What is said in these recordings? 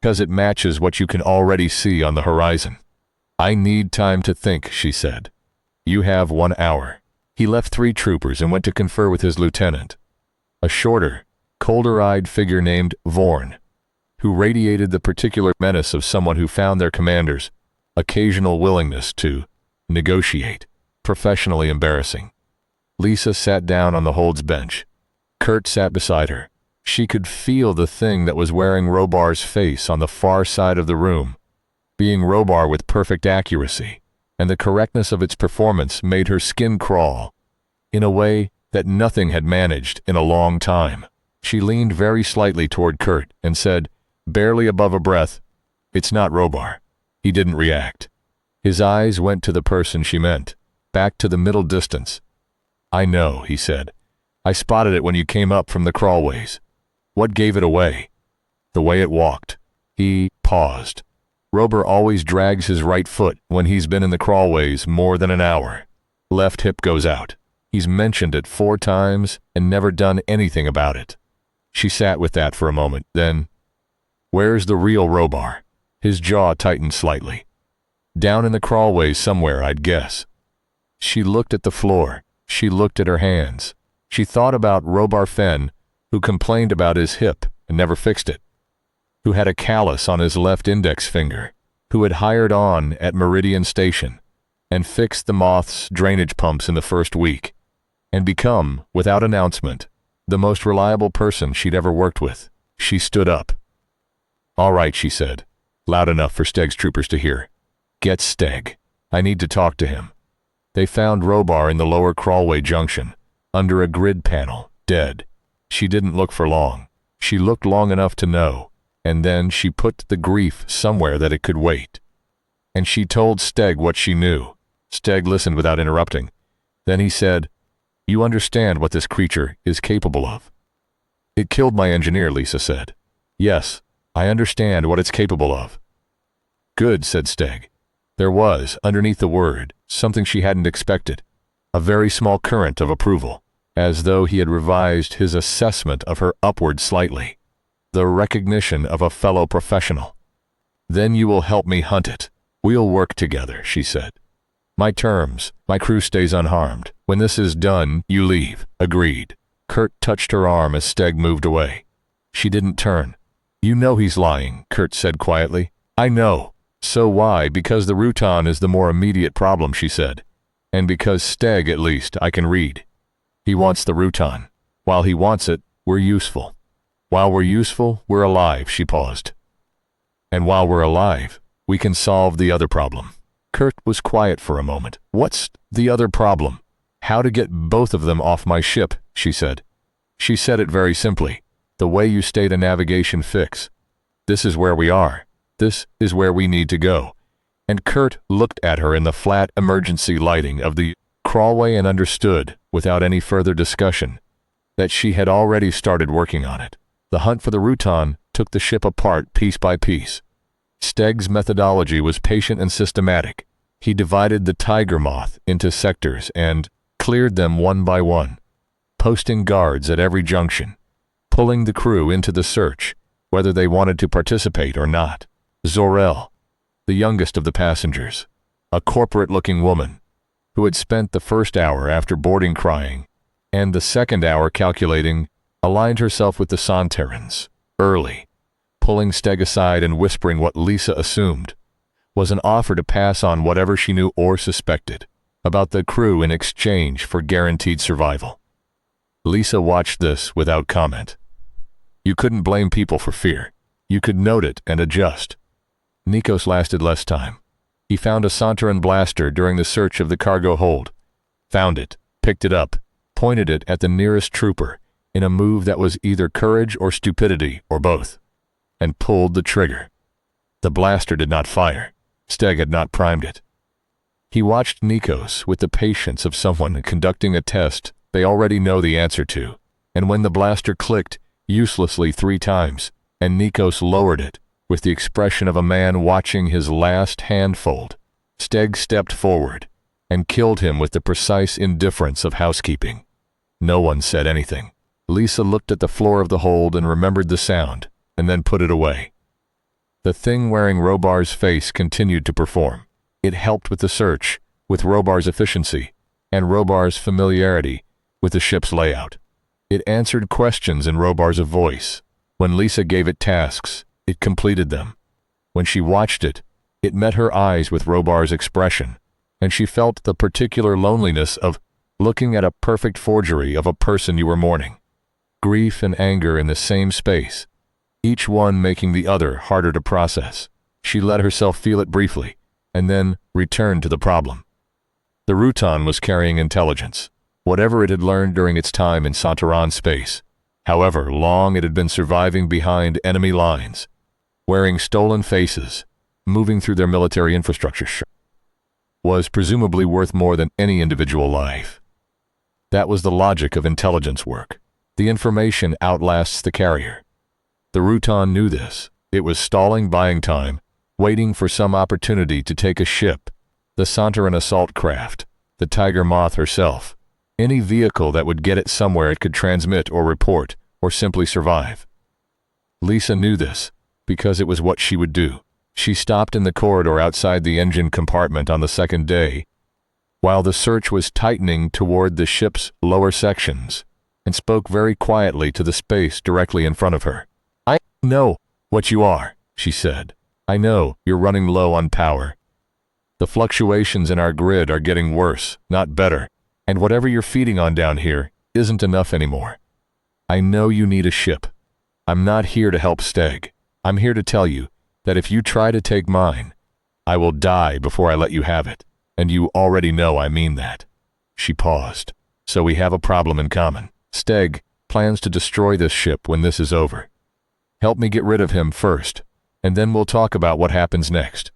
Because it matches what you can already see on the horizon. I need time to think, she said. You have 1 hour. He left 3 troopers and went to confer with his lieutenant, a shorter, colder-eyed figure named Vorn, who radiated the particular menace of someone who found their commander's occasional willingness to negotiate professionally embarrassing. Lisa sat down on the hold's bench. Kurt sat beside her. She could feel the thing that was wearing Robar's face on the far side of the room, being Robar with perfect accuracy, and the correctness of its performance made her skin crawl in a way that nothing had managed in a long time. She leaned very slightly toward Kurt and said, barely above a breath, "It's not Robar." He didn't react. His eyes went to the person she meant, back to the middle distance. "I know," he said. "I spotted it when you came up from the crawlways." "What gave it away?" "The way it walked." He paused. "Robar always drags his right foot when he's been in the crawlways more than an hour. Left hip goes out. He's mentioned it 4 times and never done anything about it." She sat with that for a moment, then, "Where's the real Robar?" His jaw tightened slightly. "Down in the crawlways somewhere, I'd guess." She looked at the floor. She looked at her hands. She thought about Robar Fenn, who complained about his hip and never fixed it, who had a callus on his left index finger, who had hired on at Meridian Station and fixed the Moth's drainage pumps in the first week, and become, without announcement, the most reliable person she'd ever worked with. She stood up. "All right," she said, loud enough for Steg's troopers to hear. "Get Steg. I need to talk to him." They found Robar in the lower crawlway junction, under a grid panel, dead. She didn't look for long. She looked long enough to know, and then she put the grief somewhere that it could wait. And she told Steg what she knew. Steg listened without interrupting. Then he said, "You understand what this creature is capable of?" "It killed my engineer," Lisa said. "Yes, I understand what it's capable of." "Good," said Steg. There was, underneath the word, something she hadn't expected. A very small current of approval, as though he had revised his assessment of her upward slightly. The recognition of a fellow professional. "Then you will help me hunt it. We'll work together," she said. "My terms. My crew stays unharmed. When this is done, you leave." "Agreed." Kurt touched her arm as Steg moved away. She didn't turn. "You know he's lying," Kurt said quietly. "I know." "So why? Because the Rutan is the more immediate problem," she said. "And because Steg, at least, I can read. He wants the Rutan. While he wants it, we're useful. While we're useful, we're alive," she paused. "And while we're alive, we can solve the other problem." Kurt was quiet for a moment. "What's the other problem?" "How to get both of them off my ship," she said. She said it very simply. "The way you state a navigation fix. This is where we are. This is where we need to go." And Kurt looked at her in the flat emergency lighting of the crawlway and understood, without any further discussion, that she had already started working on it. The hunt for the Rutan took the ship apart piece by piece. Steg's methodology was patient and systematic. He divided the Tiger Moth into sectors and cleared them one by one, posting guards at every junction, pulling the crew into the search, whether they wanted to participate or not. Zorel, the youngest of the passengers, a corporate-looking woman, who had spent the first hour after boarding crying, and the second hour calculating, aligned herself with the Sontarans, early, pulling Steg aside and whispering what Lisa assumed was an offer to pass on whatever she knew or suspected about the crew in exchange for guaranteed survival. Lisa watched this without comment. You couldn't blame people for fear. You could note it and adjust. Nikos lasted less time. He found a Sontaran blaster during the search of the cargo hold. Found it, picked it up, pointed it at the nearest trooper in a move that was either courage or stupidity or both, and pulled the trigger. The blaster did not fire. Steg had not primed it. He watched Nikos with the patience of someone conducting a test they already know the answer to, and when the blaster clicked uselessly 3 times, and Nikos lowered it with the expression of a man watching his last hand fold, Steg stepped forward and killed him with the precise indifference of housekeeping. No one said anything. Lisa looked at the floor of the hold and remembered the sound, and then put it away. The thing wearing Robar's face continued to perform. It helped with the search, with Robar's efficiency, and Robar's familiarity with the ship's layout. It answered questions in Robar's voice. When Lisa gave it tasks, it completed them. When she watched it, it met her eyes with Robar's expression, and she felt the particular loneliness of looking at a perfect forgery of a person you were mourning. Grief and anger in the same space, each one making the other harder to process. She let herself feel it briefly, and then returned to the problem. The Rutan was carrying intelligence, whatever it had learned during its time in Santaran space, however long it had been surviving behind enemy lines, wearing stolen faces, moving through their military infrastructure, was presumably worth more than any individual life. That was the logic of intelligence work. The information outlasts the carrier. The Rutan knew this. It was stalling buying time, waiting for some opportunity to take a ship, the Santaran assault craft, the Tiger Moth herself, any vehicle that would get it somewhere it could transmit or report, or simply survive. Lisa knew this, because it was what she would do. She stopped in the corridor outside the engine compartment on the second day, while the search was tightening toward the ship's lower sections, and spoke very quietly to the space directly in front of her. "I know what you are," she said. "I know you're running low on power. The fluctuations in our grid are getting worse, not better, and whatever you're feeding on down here isn't enough anymore. I know you need a ship. I'm not here to help Steg. I'm here to tell you that if you try to take mine, I will die before I let you have it, and you already know I mean that." She paused. "So we have a problem in common. Steg plans to destroy this ship when this is over. Help me get rid of him first, and then we'll talk about what happens next."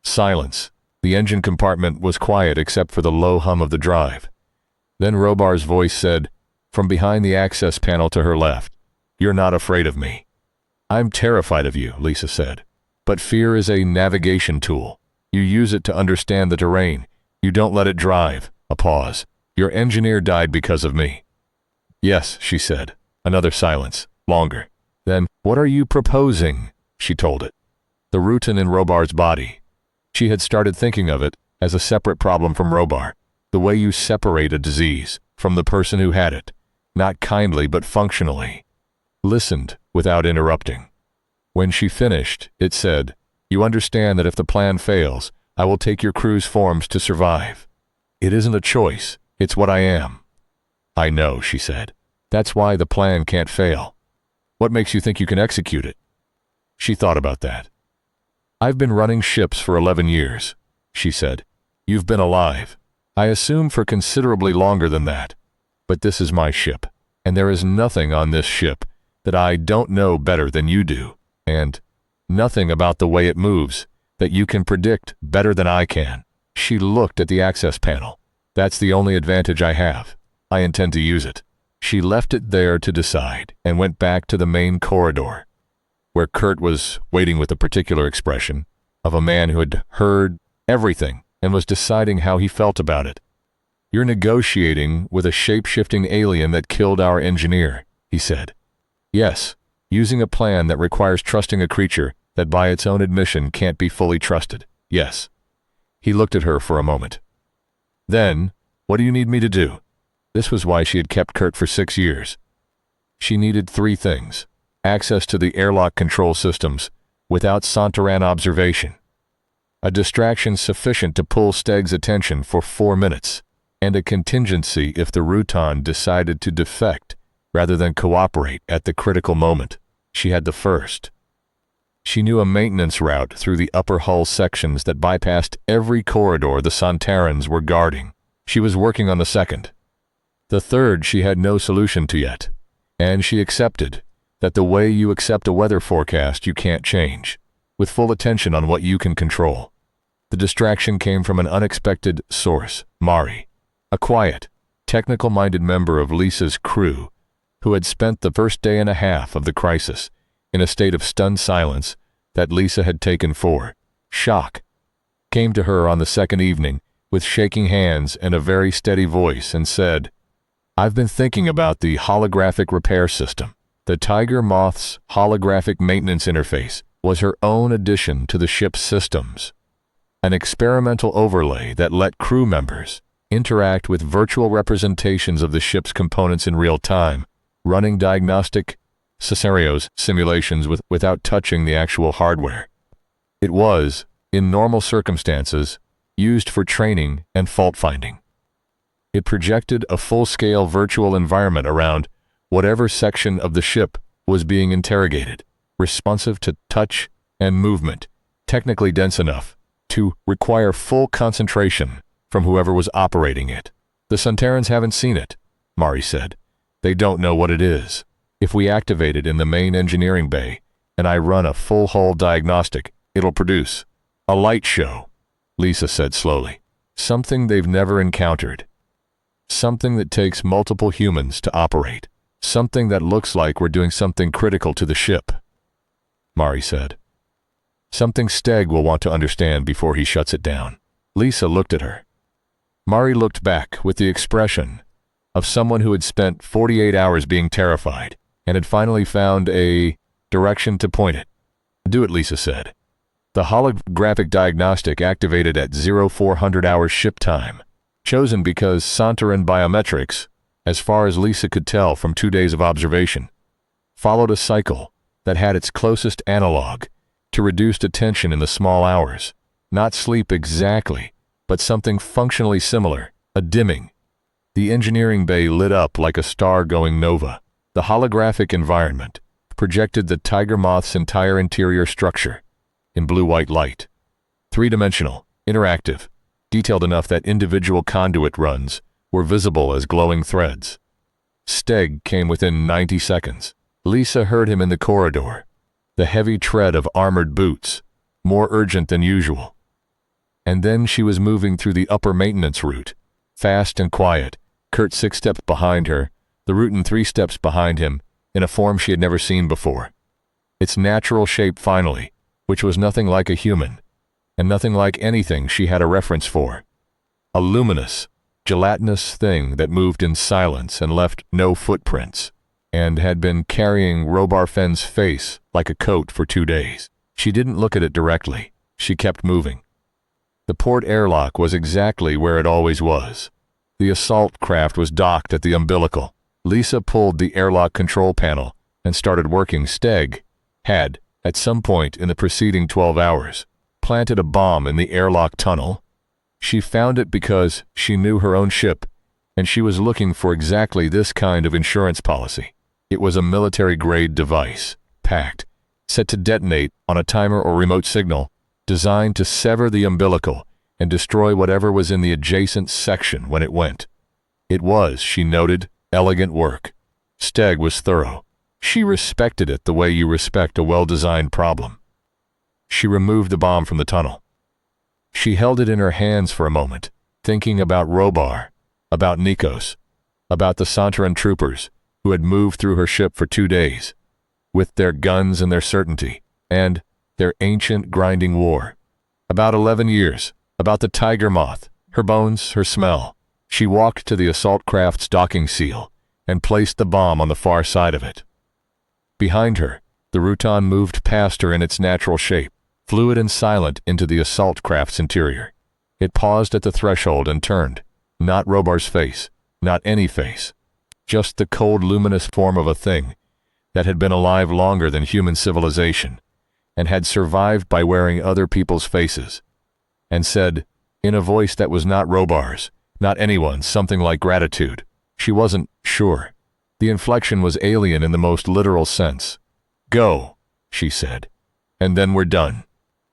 Silence. The engine compartment was quiet except for the low hum of the drive. Then Robar's voice said, from behind the access panel to her left, "You're not afraid of me." "I'm terrified of you," Lisa said. "But fear is a navigation tool. You use it to understand the terrain. You don't let it drive." A pause. "Your engineer died because of me." "Yes," she said. Another silence. Longer. Then, "What are you proposing?" she told it. The Rutan in Robar's body. She had started thinking of it as a separate problem from Robar, the way you separate a disease from the person who had it, not kindly but functionally. Listened without interrupting. When she finished, it said, "You understand that if the plan fails, I will take your crew's forms to survive. It isn't a choice, it's what I am." "I know," she said. "That's why the plan can't fail. What makes you think you can execute it?" She thought about that. "I've been running ships for 11 years, she said. "You've been alive. I assume for considerably longer than that. But this is my ship, and there is nothing on this ship that I don't know better than you do, and nothing about the way it moves that you can predict better than I can." She looked at the access panel. "That's the only advantage I have. I intend to use it." She left it there to decide and went back to the main corridor, where Kurt was waiting with a particular expression of a man who had heard everything and was deciding how he felt about it. "You're negotiating with a shape-shifting alien that killed our engineer," he said. "Yes, using a plan that requires trusting a creature that by its own admission can't be fully trusted. Yes." He looked at her for a moment. "Then, what do you need me to do?" This was why she had kept Kurt for 6 years. She needed 3 things. Access to the airlock control systems without Santaran observation, a distraction sufficient to pull Steg's attention for 4 minutes, and a contingency if the Rutan decided to defect rather than cooperate at the critical moment. She had the first. She knew a maintenance route through the upper hull sections that bypassed every corridor the Santarans were guarding. She was working on the second. The third she had no solution to yet, and she accepted that the way you accept a weather forecast you can't change, with full attention on what you can control. The distraction came from an unexpected source, Mari, a quiet, technical-minded member of Lisa's crew who had spent the first day and a half of the crisis in a state of stunned silence that Lisa had taken for shock, came to her on the second evening with shaking hands and a very steady voice and said, "I've been thinking about the holographic repair system. The Tiger Moth's holographic maintenance interface was her own addition to the ship's systems, an experimental overlay that let crew members interact with virtual representations of the ship's components in real time, running diagnostic scenarios simulations without touching the actual hardware. It was, in normal circumstances, used for training and fault-finding. It projected a full-scale virtual environment around whatever section of the ship was being interrogated, responsive to touch and movement, technically dense enough to require full concentration from whoever was operating it. "The Suntarans haven't seen it," Mari said. "They don't know what it is. If we activate it in the main engineering bay and I run a full hull diagnostic, it'll produce a light show," Lisa said slowly. "Something they've never encountered. Something that takes multiple humans to operate. Something that looks like we're doing something critical to the ship," Mari said. "Something Steg will want to understand before he shuts it down." Lisa looked at her. Mari looked back with the expression of someone who had spent 48 hours being terrified and had finally found a direction to point it. "Do it," Lisa said. The holographic diagnostic activated at 0400 hours ship time, chosen because Santaran biometrics, as far as Lisa could tell from 2 days of observation, followed a cycle that had its closest analog to reduced attention in the small hours. Not sleep exactly, but something functionally similar, a dimming. The engineering bay lit up like a star going nova. The holographic environment projected the tiger moth's entire interior structure in blue-white light. Three-dimensional, interactive, detailed enough that individual conduit runs were visible as glowing threads. Steg came within 90 seconds. Lisa heard him in the corridor, the heavy tread of armored boots, more urgent than usual. And then she was moving through the upper maintenance route, fast and quiet, Kurt 6 steps behind her, the Rutan 3 steps behind him, in a form she had never seen before. Its natural shape finally, which was nothing like a human, and nothing like anything she had a reference for. A luminous, gelatinous thing that moved in silence and left no footprints, and had been carrying Robar Fenn's face like a coat for 2 days. She didn't look at it directly. She kept moving. The port airlock was exactly where it always was. The assault craft was docked at the umbilical. Lisa pulled the airlock control panel and started working. Steg had, at some point in the preceding 12 hours, planted a bomb in the airlock tunnel. She found it because she knew her own ship, and she was looking for exactly this kind of insurance policy. It was a military-grade device, packed, set to detonate on a timer or remote signal, designed to sever the umbilical and destroy whatever was in the adjacent section when it went. It was, she noted, elegant work. Steg was thorough. She respected it the way you respect a well-designed problem. She removed the bomb from the tunnel. She held it in her hands for a moment, thinking about Robar, about Nikos, about the Santaran troopers who had moved through her ship for 2 days, with their guns and their certainty, and their ancient grinding war. About 11 years, about the tiger moth, her bones, her smell. She walked to the assault craft's docking seal and placed the bomb on the far side of it. Behind her, the Rutan moved past her in its natural shape, fluid and silent, into the assault craft's interior. It paused at the threshold and turned. Not Robar's face, not any face. Just the cold, luminous form of a thing that had been alive longer than human civilization, and had survived by wearing other people's faces, and said, in a voice that was not Robar's, not anyone's, something like gratitude. She wasn't sure. The inflection was alien in the most literal sense. "Go," she said, "and then we're done."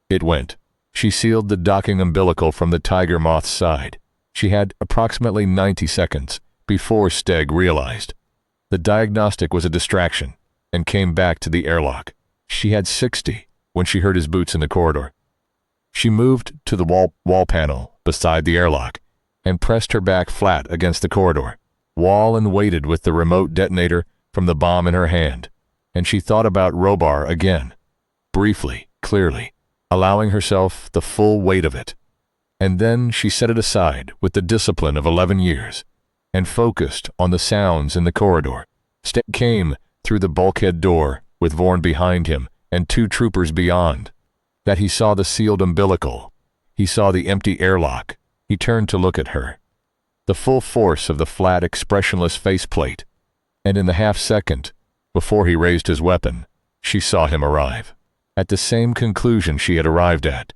It went. She sealed the docking umbilical from the tiger moth's side. She had approximately 90 seconds before Steg realized. The diagnostic was a distraction and came back to the airlock. She had 60 when she heard his boots in the corridor. She moved to the wall panel beside the airlock and pressed her back flat against the corridor wall and waited with the remote detonator from the bomb in her hand. And she thought about Robar again, briefly, clearly, allowing herself the full weight of it. And then she set it aside with the discipline of 11 years and focused on the sounds in the corridor. Steg came through the bulkhead door with Vorn behind him and 2 troopers beyond. That he saw the sealed umbilical. He saw the empty airlock. He turned to look at her. The full force of the flat, expressionless faceplate. And in the half-second, before he raised his weapon, she saw him arrive. At the same conclusion she had arrived at,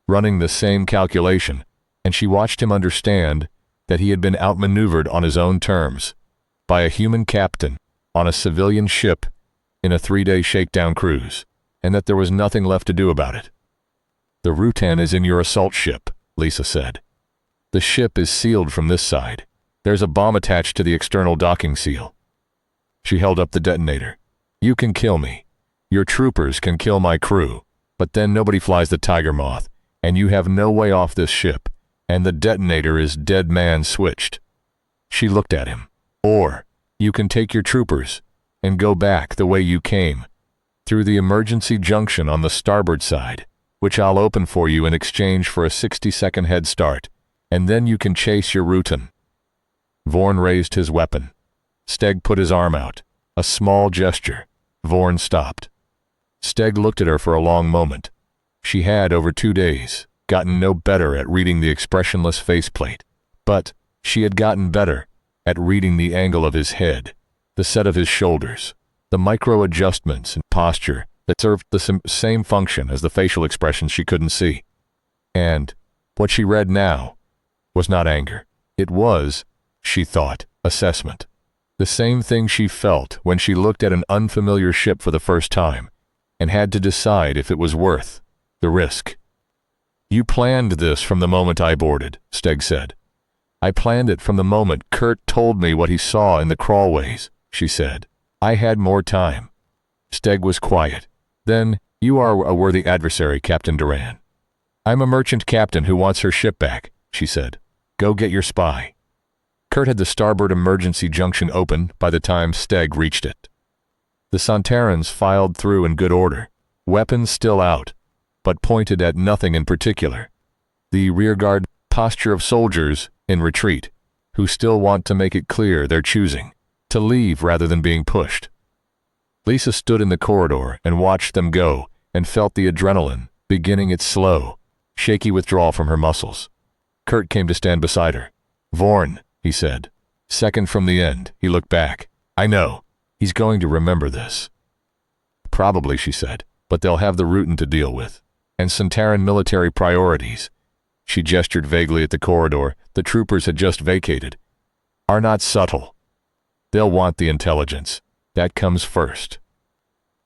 running the same calculation, and she watched him understand that he had been outmaneuvered on his own terms, by a human captain, on a civilian ship, in a 3-day shakedown cruise, and that there was nothing left to do about it. "The Rutan is in your assault ship," Lisa said. "The ship is sealed from this side. There's a bomb attached to the external docking seal." She held up the detonator. "You can kill me. Your troopers can kill my crew, but then nobody flies the Tiger Moth, and you have no way off this ship, and the detonator is dead man switched." She looked at him. "Or you can take your troopers and go back the way you came, through the emergency junction on the starboard side, which I'll open for you in exchange for a 60-second head start, and then you can chase your Rutan." Vorn raised his weapon. Steg put his arm out. A small gesture. Vorn stopped. Steg looked at her for a long moment. She had, over 2 days, gotten no better at reading the expressionless faceplate, but she had gotten better at reading the angle of his head, the set of his shoulders, the micro-adjustments and posture that served the same function as the facial expressions she couldn't see. And what she read now was not anger. It was, she thought, assessment. The same thing she felt when she looked at an unfamiliar ship for the first time and had to decide if it was worth the risk. "You planned this from the moment I boarded," Steg said. "I planned it from the moment Kurt told me what he saw in the crawlways," she said. "I had more time." Steg was quiet. "Then you are a worthy adversary, Captain Duran." "I'm a merchant captain who wants her ship back," she said. "Go get your spy." Kurt had the starboard emergency junction open by the time Steg reached it. The Sontarans filed through in good order, weapons still out, but pointed at nothing in particular. The rearguard posture of soldiers in retreat, who still want to make it clear they're choosing to leave rather than being pushed. Lisa stood in the corridor and watched them go and felt the adrenaline beginning its slow, shaky withdrawal from her muscles. Kurt came to stand beside her. "Vorn," he said. Second from the end, he looked back. "I know. He's going to remember this." "Probably," she said, "but they'll have the Rutan to deal with. And Sontaran military priorities," she gestured vaguely at the corridor the troopers had just vacated, "are not subtle. They'll want the intelligence. That comes first."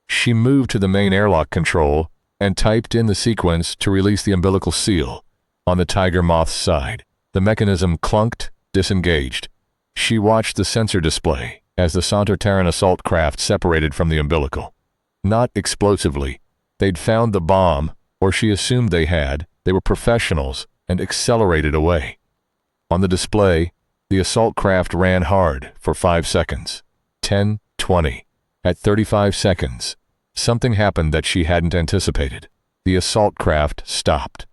She moved to the main airlock control and typed in the sequence to release the umbilical seal on the Tiger Moth's side. The mechanism clunked, disengaged. She watched the sensor display as the Sontartan assault craft separated from the umbilical. Not explosively. They'd found the bomb, or she assumed they had. They were professionals and accelerated away. On the display, the assault craft ran hard for 5 seconds. 10, 20. At 35 seconds, something happened that she hadn't anticipated. The assault craft stopped.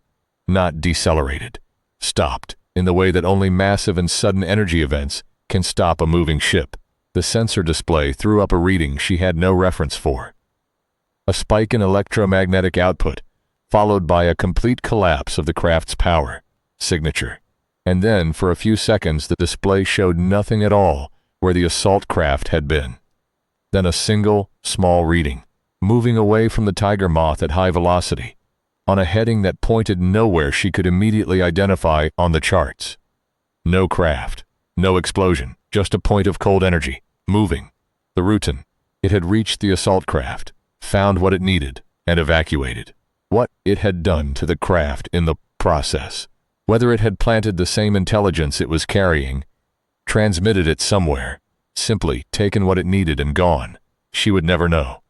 Not decelerated. Stopped, in the way that only massive and sudden energy events can stop a moving ship. The sensor display threw up a reading she had no reference for. A spike in electromagnetic output, followed by a complete collapse of the craft's power signature. And then, for a few seconds, the display showed nothing at all where the assault craft had been. Then a single, small reading, moving away from the Tiger Moth at high velocity, on a heading that pointed nowhere she could immediately identify on the charts. No craft, no explosion, just a point of cold energy, moving. The Rutan. It had reached the assault craft, found what it needed, and evacuated. What it had done to the craft in the process, whether it had planted the same intelligence it was carrying, transmitted it somewhere, simply taken what it needed and gone, she would never know.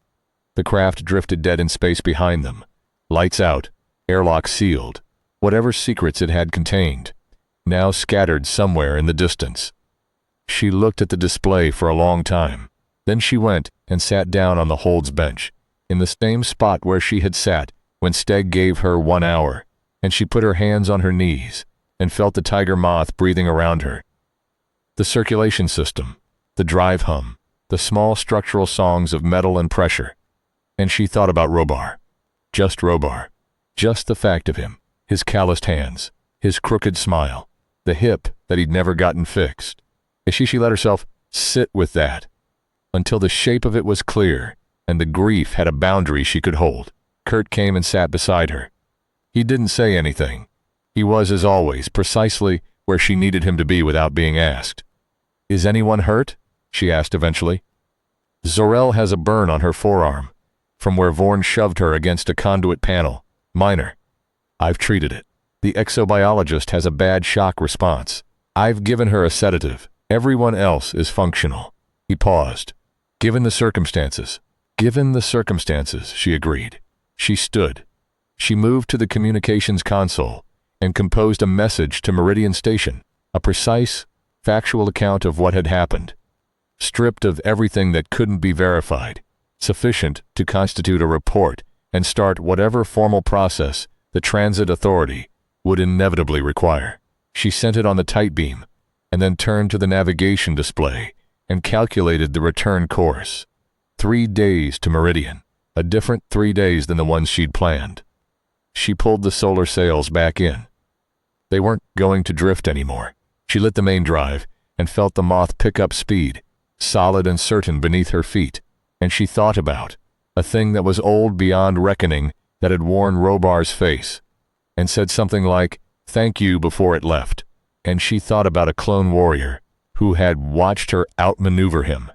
The craft drifted dead in space behind them. Lights out, airlock sealed. Whatever secrets it had contained, now scattered somewhere in the distance. She looked at the display for a long time. Then she went and sat down on the holds bench, in the same spot where she had sat when Steg gave her 1 hour, and she put her hands on her knees and felt the Tiger Moth breathing around her. The circulation system, the drive hum, the small structural songs of metal and pressure. And she thought about Robar. Just Robar. Just the fact of him, his calloused hands, his crooked smile, the hip that he'd never gotten fixed. And she let herself sit with that until the shape of it was clear and the grief had a boundary she could hold. Kurt came and sat beside her. He didn't say anything. He was, as always, precisely where she needed him to be without being asked. "Is anyone hurt?" she asked eventually. Zor-El has a burn on her forearm, from where Vorn shoved her against a conduit panel. Minor. I've treated it. The exobiologist has a bad shock response. I've given her a sedative. Everyone else is functional. He paused. Given the circumstances, she agreed. She stood. She moved to the communications console and composed a message to Meridian Station, a precise, factual account of what had happened, stripped of everything that couldn't be verified, sufficient to constitute a report and start whatever formal process the transit authority would inevitably require. She sent it on the tight beam, and then turned to the navigation display and calculated the return course. 3 days to Meridian, a different 3 days than the ones she'd planned. She pulled the solar sails back in. They weren't going to drift anymore. She lit the main drive and felt the moth pick up speed, solid and certain beneath her feet, and she thought about a thing that was old beyond reckoning that had worn Robar's face, and said something like, "Thank you," before it left. And she thought about a clone warrior who had watched her outmaneuver him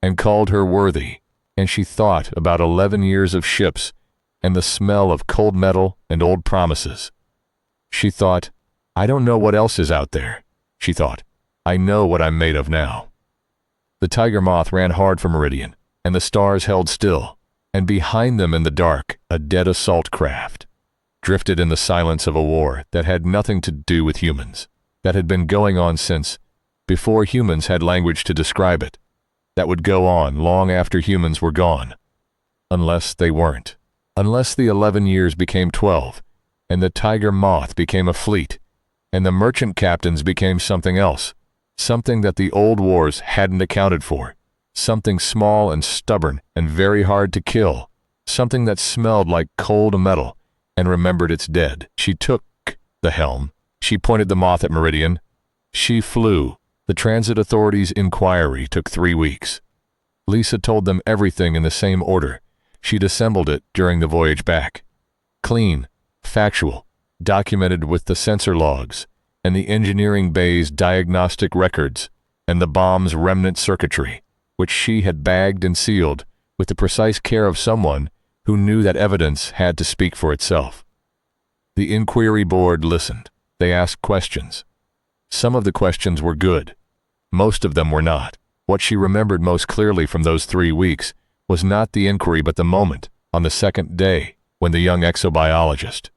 and called her worthy, and she thought about 11 years of ships and the smell of cold metal and old promises. She thought, I don't know what else is out there. She thought, I know what I'm made of now. The tiger moth ran hard for Meridian, and the stars held still, and behind them in the dark, a dead assault craft drifted in the silence of a war that had nothing to do with humans, that had been going on since before humans had language to describe it, that would go on long after humans were gone. Unless they weren't. Unless the 11 years became 12, and the tiger moth became a fleet, and the merchant captains became something else, something that the old wars hadn't accounted for, something small and stubborn and very hard to kill, something that smelled like cold metal and remembered its dead. She took the helm. She pointed the moth at Meridian. She flew. The transit authority's inquiry took 3 weeks. Lisa told them everything in the same order. She'd assembled it during the voyage back. Clean, factual, documented with the sensor logs and the engineering bay's diagnostic records and the bomb's remnant circuitry, which she had bagged and sealed with the precise care of someone who knew that evidence had to speak for itself. The inquiry board listened. They asked questions. Some of the questions were good. Most of them were not. What she remembered most clearly from those 3 weeks was not the inquiry but the moment, on the second day, when the young exobiologist.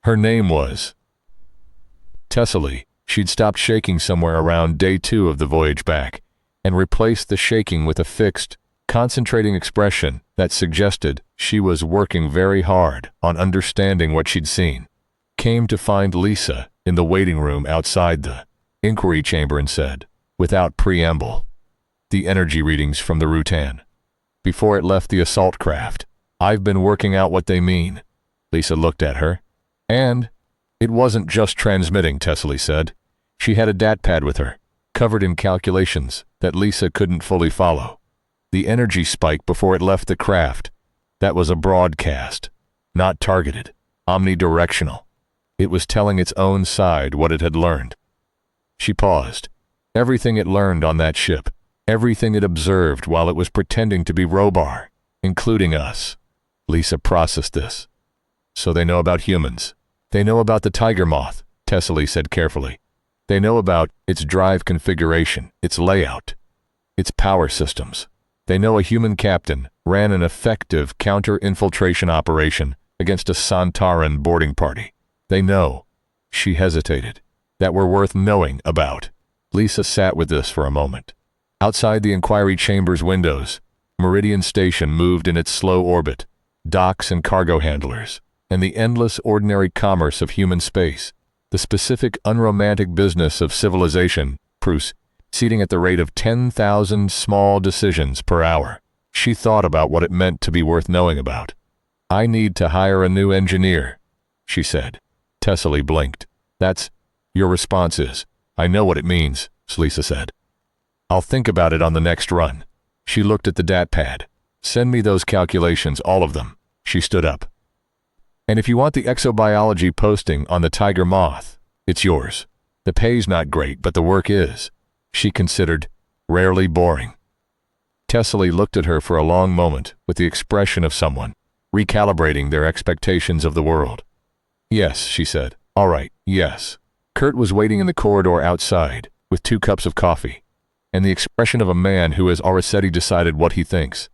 Her name was Tessely. She'd stopped shaking somewhere around day 2 of the voyage back, and replaced the shaking with a fixed, concentrating expression that suggested she was working very hard on understanding what she'd seen. Came to find Lisa in the waiting room outside the inquiry chamber and said, without preamble, the energy readings from the Rutan. Before it left the assault craft, I've been working out what they mean. Lisa looked at her. And it wasn't just transmitting, Tessely said. She had a datpad with her, covered in calculations that Lisa couldn't fully follow. The energy spike before it left the craft, that was a broadcast, not targeted, omnidirectional. It was telling its own side what it had learned. She paused. Everything it learned on that ship, everything it observed while it was pretending to be Robar, including us. Lisa processed this. So they know about humans. They know about the tiger moth, Tessely said carefully. They know about its drive configuration, its layout, its power systems. They know a human captain ran an effective counter-infiltration operation against a Santaran boarding party. They know, she hesitated, that we're worth knowing about. Lisa sat with this for a moment. Outside the inquiry chamber's windows, Meridian Station moved in its slow orbit, docks and cargo handlers, and the endless ordinary commerce of human space, the specific unromantic business of civilization, proceeding at the rate of 10,000 small decisions per hour. She thought about what it meant to be worth knowing about. "I need to hire a new engineer," she said. Tessely blinked. "That's..." "Your response is, 'I know what it means,'" Lisa said. "I'll think about it on the next run." She looked at the dat pad. "Send me those calculations, all of them." She stood up. "And if you want the exobiology posting on the tiger moth, it's yours. The pay's not great, but the work is," she considered, "rarely boring." Tessely looked at her for a long moment with the expression of someone recalibrating their expectations of the world. "Yes," she said. "All right, yes." Kurt was waiting in the corridor outside with 2 cups of coffee and the expression of a man who has already decided what he thinks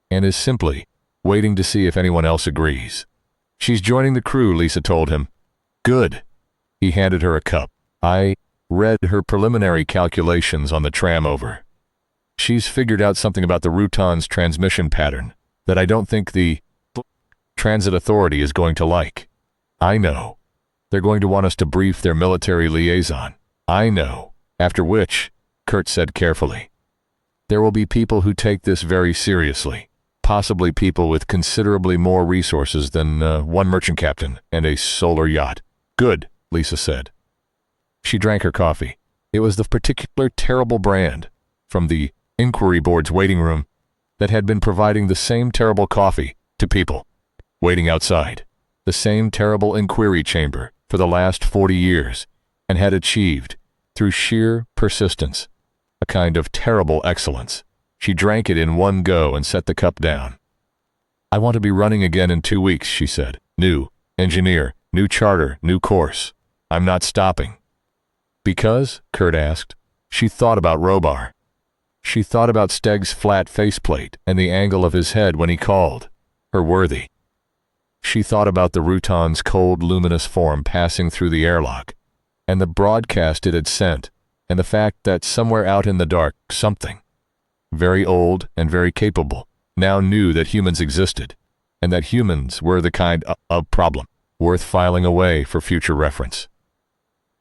and is simply waiting to see if anyone else agrees. "She's joining the crew," Lisa told him. "Good." He handed her a cup. "I read her preliminary calculations on the tram over. She's figured out something about the Rutan's transmission pattern that I don't think the Transit Authority is going to like. I know. They're going to want us to brief their military liaison. I know." After which, Kurt said carefully, "There will be people who take this very seriously. Possibly people with considerably more resources than one merchant captain and a solar yacht." "Good," Lisa said. She drank her coffee. It was the particular terrible brand from the inquiry board's waiting room that had been providing the same terrible coffee to people waiting outside, the same terrible inquiry chamber for the last 40 years, and had achieved, through sheer persistence, a kind of terrible excellence. She drank it in one go and set the cup down. "I want to be running again in 2 weeks," she said. "New engineer, new charter, new course. I'm not stopping." "Because?" Kurt asked. She thought about Robar. She thought about Steg's flat faceplate and the angle of his head when he called her worthy. She thought about the Rutan's cold, luminous form passing through the airlock, and the broadcast it had sent, and the fact that somewhere out in the dark, something very old and very capable now knew that humans existed, and that humans were the kind of problem worth filing away for future reference.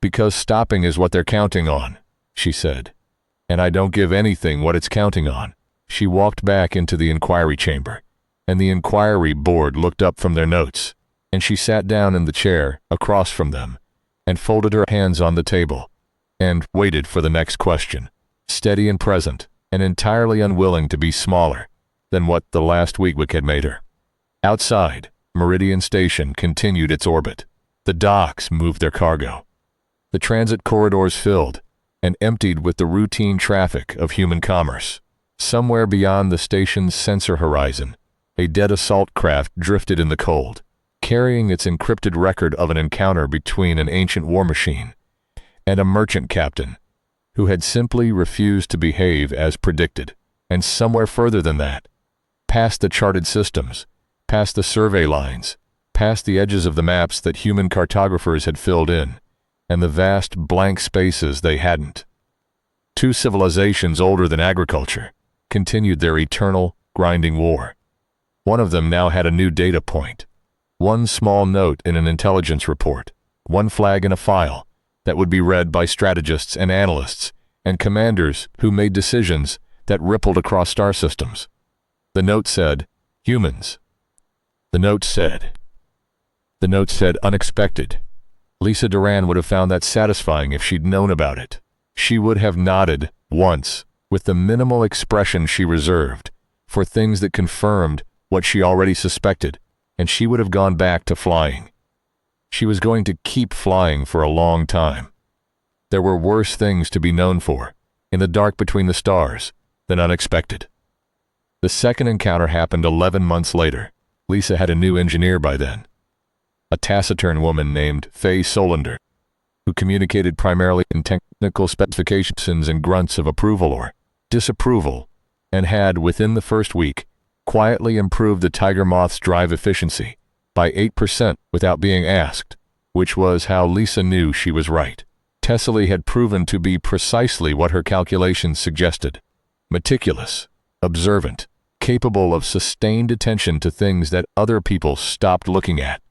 "Because stopping is what they're counting on," she said. "And I don't give anything what it's counting on." She walked back into the inquiry chamber, and the inquiry board looked up from their notes, and she sat down in the chair across from them and folded her hands on the table and waited for the next question, steady and present and entirely unwilling to be smaller than what the last week had made her. Outside, Meridian Station continued its orbit. The docks moved their cargo. The transit corridors filled and emptied with the routine traffic of human commerce. Somewhere beyond the station's sensor horizon, a dead assault craft drifted in the cold, carrying its encrypted record of an encounter between an ancient war machine and a merchant captain who had simply refused to behave as predicted. And somewhere further than that, past the charted systems, past the survey lines, past the edges of the maps that human cartographers had filled in, and the vast blank spaces they hadn't, 2 civilizations older than agriculture continued their eternal, grinding war. One of them now had a new data point, one small note in an intelligence report, one flag in a file that would be read by strategists and analysts and commanders who made decisions that rippled across star systems. The note said, "Humans." The note said, "Unexpected." Lisa Duran would have found that satisfying if she'd known about it. She would have nodded once, with the minimal expression she reserved, for things that confirmed what she already suspected, and she would have gone back to flying. She was going to keep flying for a long time. There were worse things to be known for, in the dark between the stars, than unexpected. The second encounter happened 11 months later. Lisa had a new engineer by then, a taciturn woman named Faye Solander, who communicated primarily in technical specifications and grunts of approval or disapproval, and had, within the first week, quietly improved the Tiger Moth's drive efficiency by 8% without being asked, which was how Lisa knew she was right. Tessely had proven to be precisely what her calculations suggested: meticulous, observant, capable of sustained attention to things that other people stopped looking at,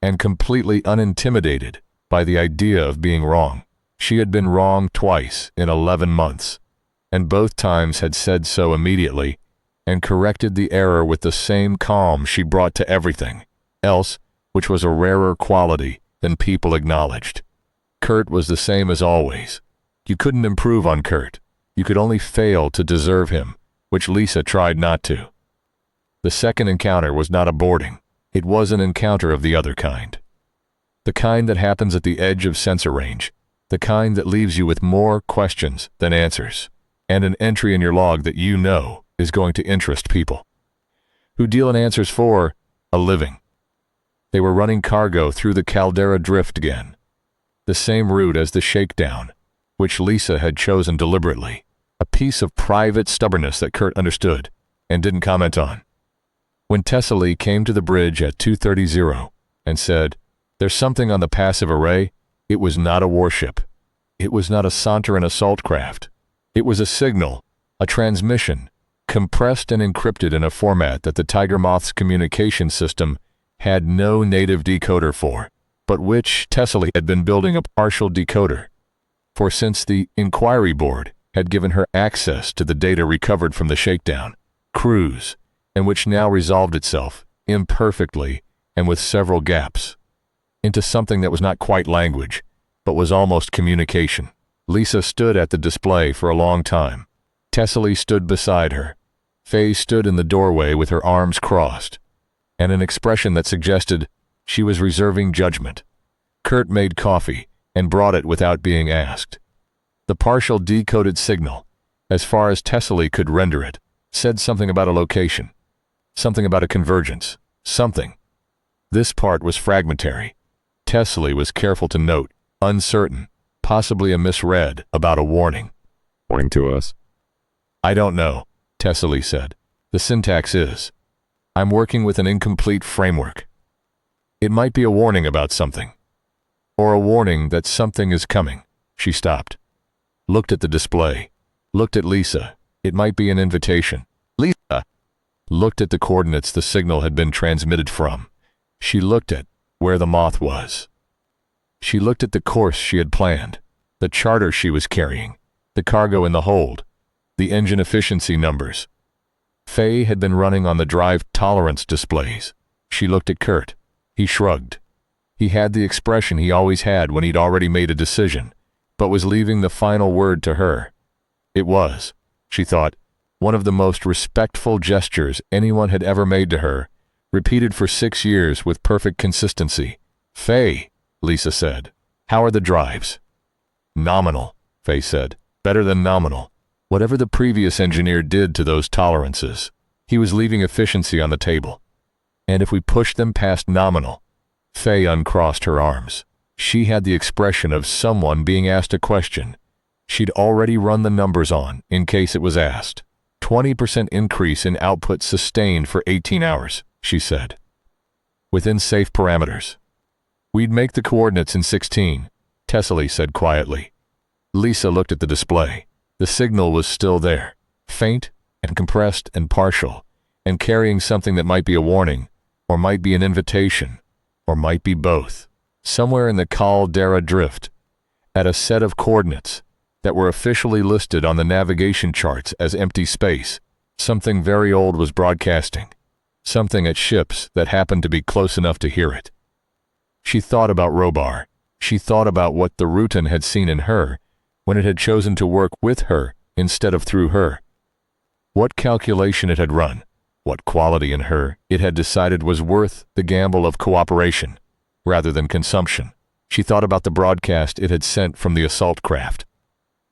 and completely unintimidated by the idea of being wrong. She had been wrong twice in 11 months, and both times had said so immediately and corrected the error with the same calm she brought to everything else, which was a rarer quality than people acknowledged. Kurt was the same as always. You couldn't improve on Kurt. You could only fail to deserve him, which Lisa tried not to. The second encounter was not a boarding. It was an encounter of the other kind. The kind that happens at the edge of sensor range. The kind that leaves you with more questions than answers, and an entry in your log that you know is going to interest people who deal in answers for a living. They were running cargo through the Caldera Drift again, the same route as the shakedown, which Lisa had chosen deliberately, a piece of private stubbornness that Kurt understood and didn't comment on. When Tessely came to the bridge at 2:30 and said, "There's something on the passive array," it was not a warship. It was not a Sontaran assault craft. It was a signal, a transmission, compressed and encrypted in a format that the Tiger Moth's communication system had no native decoder for, but which Tessely had been building a partial decoder for since the inquiry board had given her access to the data recovered from the shakedown cruise, and which now resolved itself, imperfectly and with several gaps, into something that was not quite language, but was almost communication. Lisa stood at the display for a long time. Tessely stood beside her. Faye stood in the doorway with her arms crossed, and an expression that suggested she was reserving judgment. Kurt made coffee and brought it without being asked. The partial decoded signal, as far as Tessely could render it, said something about a location, something about a convergence, something. This part was fragmentary. Tessely was careful to note, uncertain, possibly a misread about a warning. Warning to us? I don't know, Tessely said. The syntax is, I'm working with an incomplete framework. It might be a warning about something. Or a warning that something is coming. She stopped. Looked at the display. Looked at Lisa. It might be an invitation. Lisa! Looked at the coordinates the signal had been transmitted from. She looked at where the moth was. She looked at the course she had planned, the charter she was carrying, the cargo in the hold, the engine efficiency numbers. Faye had been running on the drive tolerance displays. She looked at Kurt. He shrugged. He had the expression he always had when he'd already made a decision, but was leaving the final word to her. It was, she thought, one of the most respectful gestures anyone had ever made to her, repeated for 6 years with perfect consistency. Faye, Lisa said, how are the drives? Nominal, Faye said. Better than nominal. Whatever the previous engineer did to those tolerances, he was leaving efficiency on the table. And if we pushed them past nominal, Faye uncrossed her arms. She had the expression of someone being asked a question she'd already run the numbers on in case it was asked. 20% increase in output sustained for 18 hours, she said. Within safe parameters. We'd make the coordinates in 16, Tessely said quietly. Lisa looked at the display. The signal was still there, faint and compressed and partial, and carrying something that might be a warning, or might be an invitation, or might be both. Somewhere in the Caldera Drift, at a set of coordinates that were officially listed on the navigation charts as empty space, something very old was broadcasting, something at ships that happened to be close enough to hear it. She thought about Robar. She thought about what the Rutan had seen in her when it had chosen to work with her instead of through her. What calculation it had run, what quality in her it had decided was worth the gamble of cooperation rather than consumption. She thought about the broadcast it had sent from the assault craft.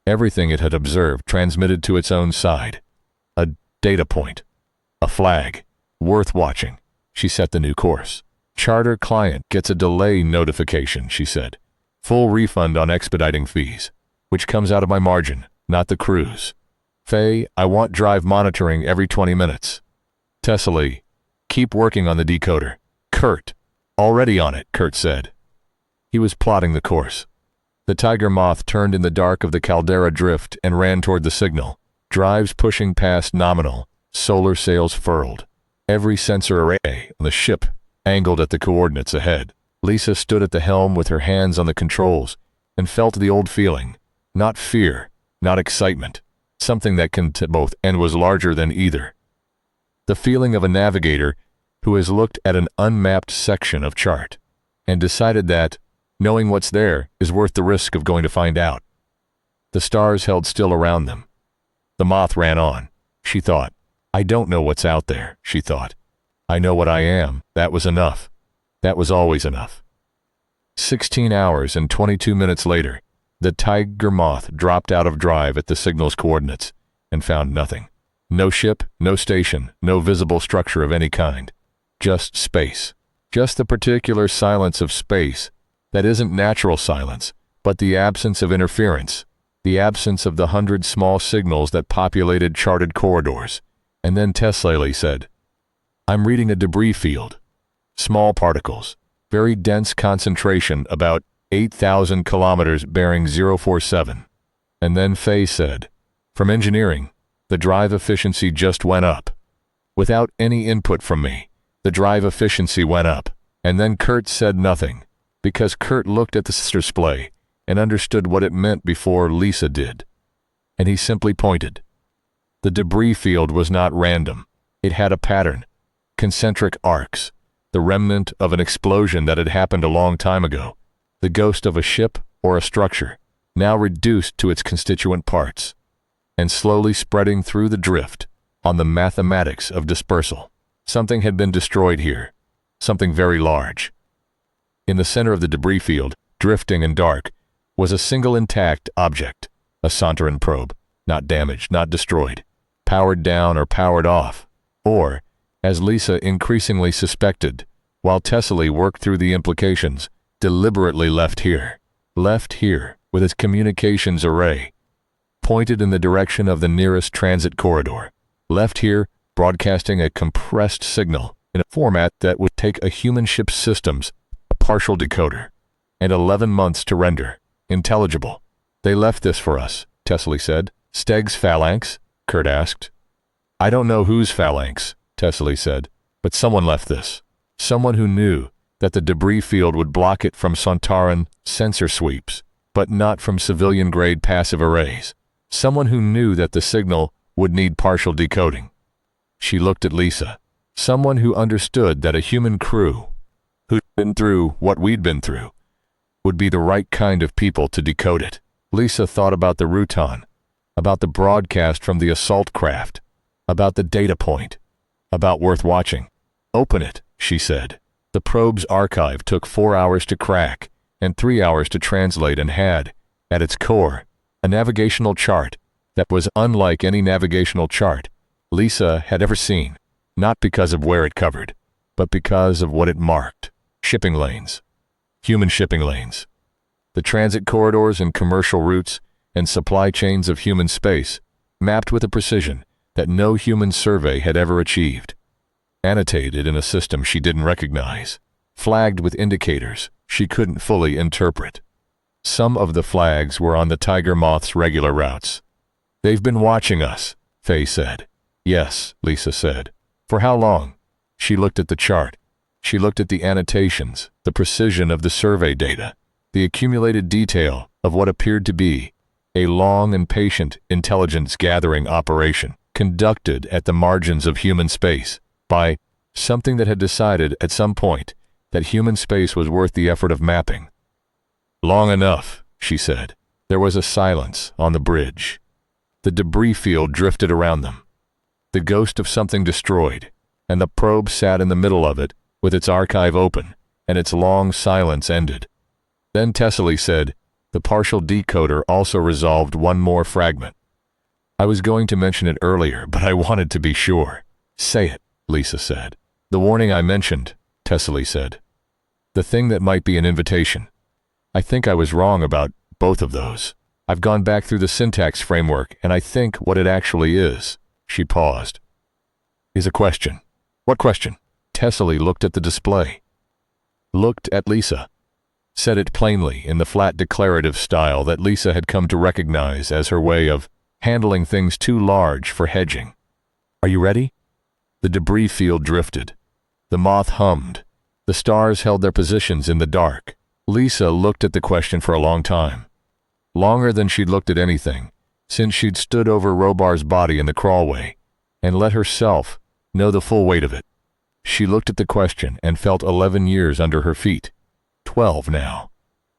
Everything it had observed transmitted to its own side. A data point. A flag. Worth watching. She set the new course. Charter client gets a delay notification, she said. Full refund on expediting fees, which comes out of my margin, not the cruise. Faye, I want drive monitoring every 20 minutes. Tessely, keep working on the decoder. Kurt, already on it, Kurt said. He was plotting the course. The Tiger Moth turned in the dark of the Caldera Drift and ran toward the signal. Drives pushing past nominal, solar sails furled. Every sensor array on the ship angled at the coordinates ahead. Lisa stood at the helm with her hands on the controls and felt the old feeling, not fear, not excitement, something that can both and was larger than either. The feeling of a navigator who has looked at an unmapped section of chart and decided that knowing what's there is worth the risk of going to find out. The stars held still around them. The moth ran on. She thought, I don't know what's out there, she thought. I know what I am. That was enough. That was always enough. 16 hours and 22 minutes later, the tiger moth dropped out of drive at the signal's coordinates and found nothing. No ship, no station, no visible structure of any kind. Just space. Just the particular silence of space that isn't natural silence, but the absence of interference, the absence of the 100 small signals that populated charted corridors. And then Tesley said, I'm reading a debris field. Small particles, very dense concentration, about 8,000 kilometers, bearing 047. And then Faye said, from engineering, the drive efficiency just went up. Without any input from me, the drive efficiency went up. And then Kurt said nothing, because Kurt looked at the display and understood what it meant before Lisa did. And he simply pointed. The debris field was not random. It had a pattern, concentric arcs, the remnant of an explosion that had happened a long time ago, the ghost of a ship or a structure, now reduced to its constituent parts, and slowly spreading through the drift on the mathematics of dispersal. Something had been destroyed here, something very large. In the center of the debris field, drifting and dark, was a single intact object, a Sontaran probe, not damaged, not destroyed, powered down or powered off, or, as Lisa increasingly suspected, while Tesley worked through the implications, deliberately left here with its communications array, pointed in the direction of the nearest transit corridor, left here broadcasting a compressed signal in a format that would take a human ship's systems, a partial decoder, and 11 months to render intelligible. They left this for us, Tesley said. Steg's phalanx? Kurt asked. I don't know whose phalanx, Tesley said, but someone left this. Someone who knew that the debris field would block it from Sontaran sensor sweeps, but not from civilian-grade passive arrays. Someone who knew that the signal would need partial decoding. She looked at Lisa. Someone who understood that a human crew, who'd been through what we'd been through, would be the right kind of people to decode it. Lisa thought about the Rutan, about the broadcast from the assault craft, about the data point, about worth watching. Open it, she said. The probe's archive took 4 hours to crack and 3 hours to translate and had, at its core, a navigational chart that was unlike any navigational chart Lisa had ever seen, not because of where it covered, but because of what it marked. Shipping lanes. Human shipping lanes. The transit corridors and commercial routes and supply chains of human space, mapped with a precision that no human survey had ever achieved. Annotated in a system she didn't recognize. Flagged with indicators she couldn't fully interpret. Some of the flags were on the tiger moth's regular routes. They've been watching us, Faye said. Yes, Lisa said. For how long? She looked at the chart. She looked at the annotations, the precision of the survey data, the accumulated detail of what appeared to be a long and patient intelligence-gathering operation conducted at the margins of human space by something that had decided at some point that human space was worth the effort of mapping. Long enough, she said. There was a silence on the bridge. The debris field drifted around them. The ghost of something destroyed, and the probe sat in the middle of it with its archive open, and its long silence ended. Then Tesley said, the partial decoder also resolved one more fragment. I was going to mention it earlier, but I wanted to be sure. Say it, Lisa said. The warning I mentioned, Tesley said. The thing that might be an invitation. I think I was wrong about both of those. I've gone back through the syntax framework, and I think what it actually is, she paused, is a question. What question? Tesley looked at the display. Looked at Lisa. Said it plainly in the flat declarative style that Lisa had come to recognize as her way of handling things too large for hedging. Are you ready? The debris field drifted. The moth hummed. The stars held their positions in the dark. Lisa looked at the question for a long time. Longer than she'd looked at anything, since she'd stood over Robar's body in the crawlway, and let herself know the full weight of it? She looked at the question and felt 11 years under her feet. 12 now.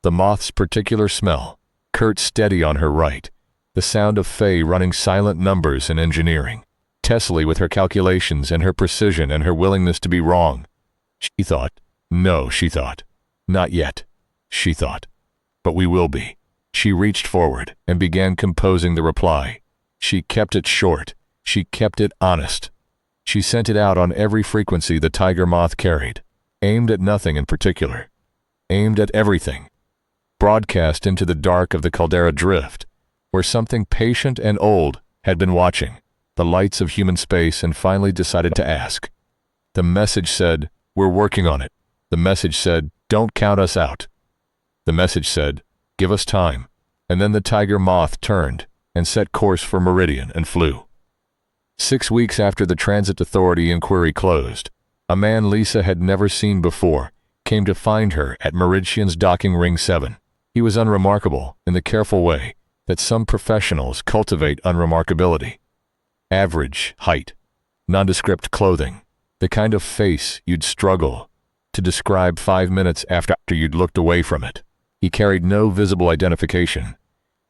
The moth's particular smell, Kurt steady on her right, the sound of Faye running silent numbers in engineering, Tessely with her calculations and her precision and her willingness to be wrong. She thought. No, she thought. Not yet, she thought. But we will be. She reached forward and began composing the reply. She kept it short. She kept it honest. She sent it out on every frequency the tiger moth carried, aimed at nothing in particular, aimed at everything, broadcast into the dark of the caldera drift, where something patient and old had been watching the lights of human space and finally decided to ask. The message said, "We're working on it." The message said, "Don't count us out." The message said, "Give us time." And then the tiger moth turned and set course for Meridian and flew. 6 weeks after the Transit Authority inquiry closed, a man Lisa had never seen before came to find her at Meridian's docking ring 7. He was unremarkable in the careful way that some professionals cultivate unremarkability. Average height, nondescript clothing, the kind of face you'd struggle to describe 5 minutes after you'd looked away from it. He carried no visible identification,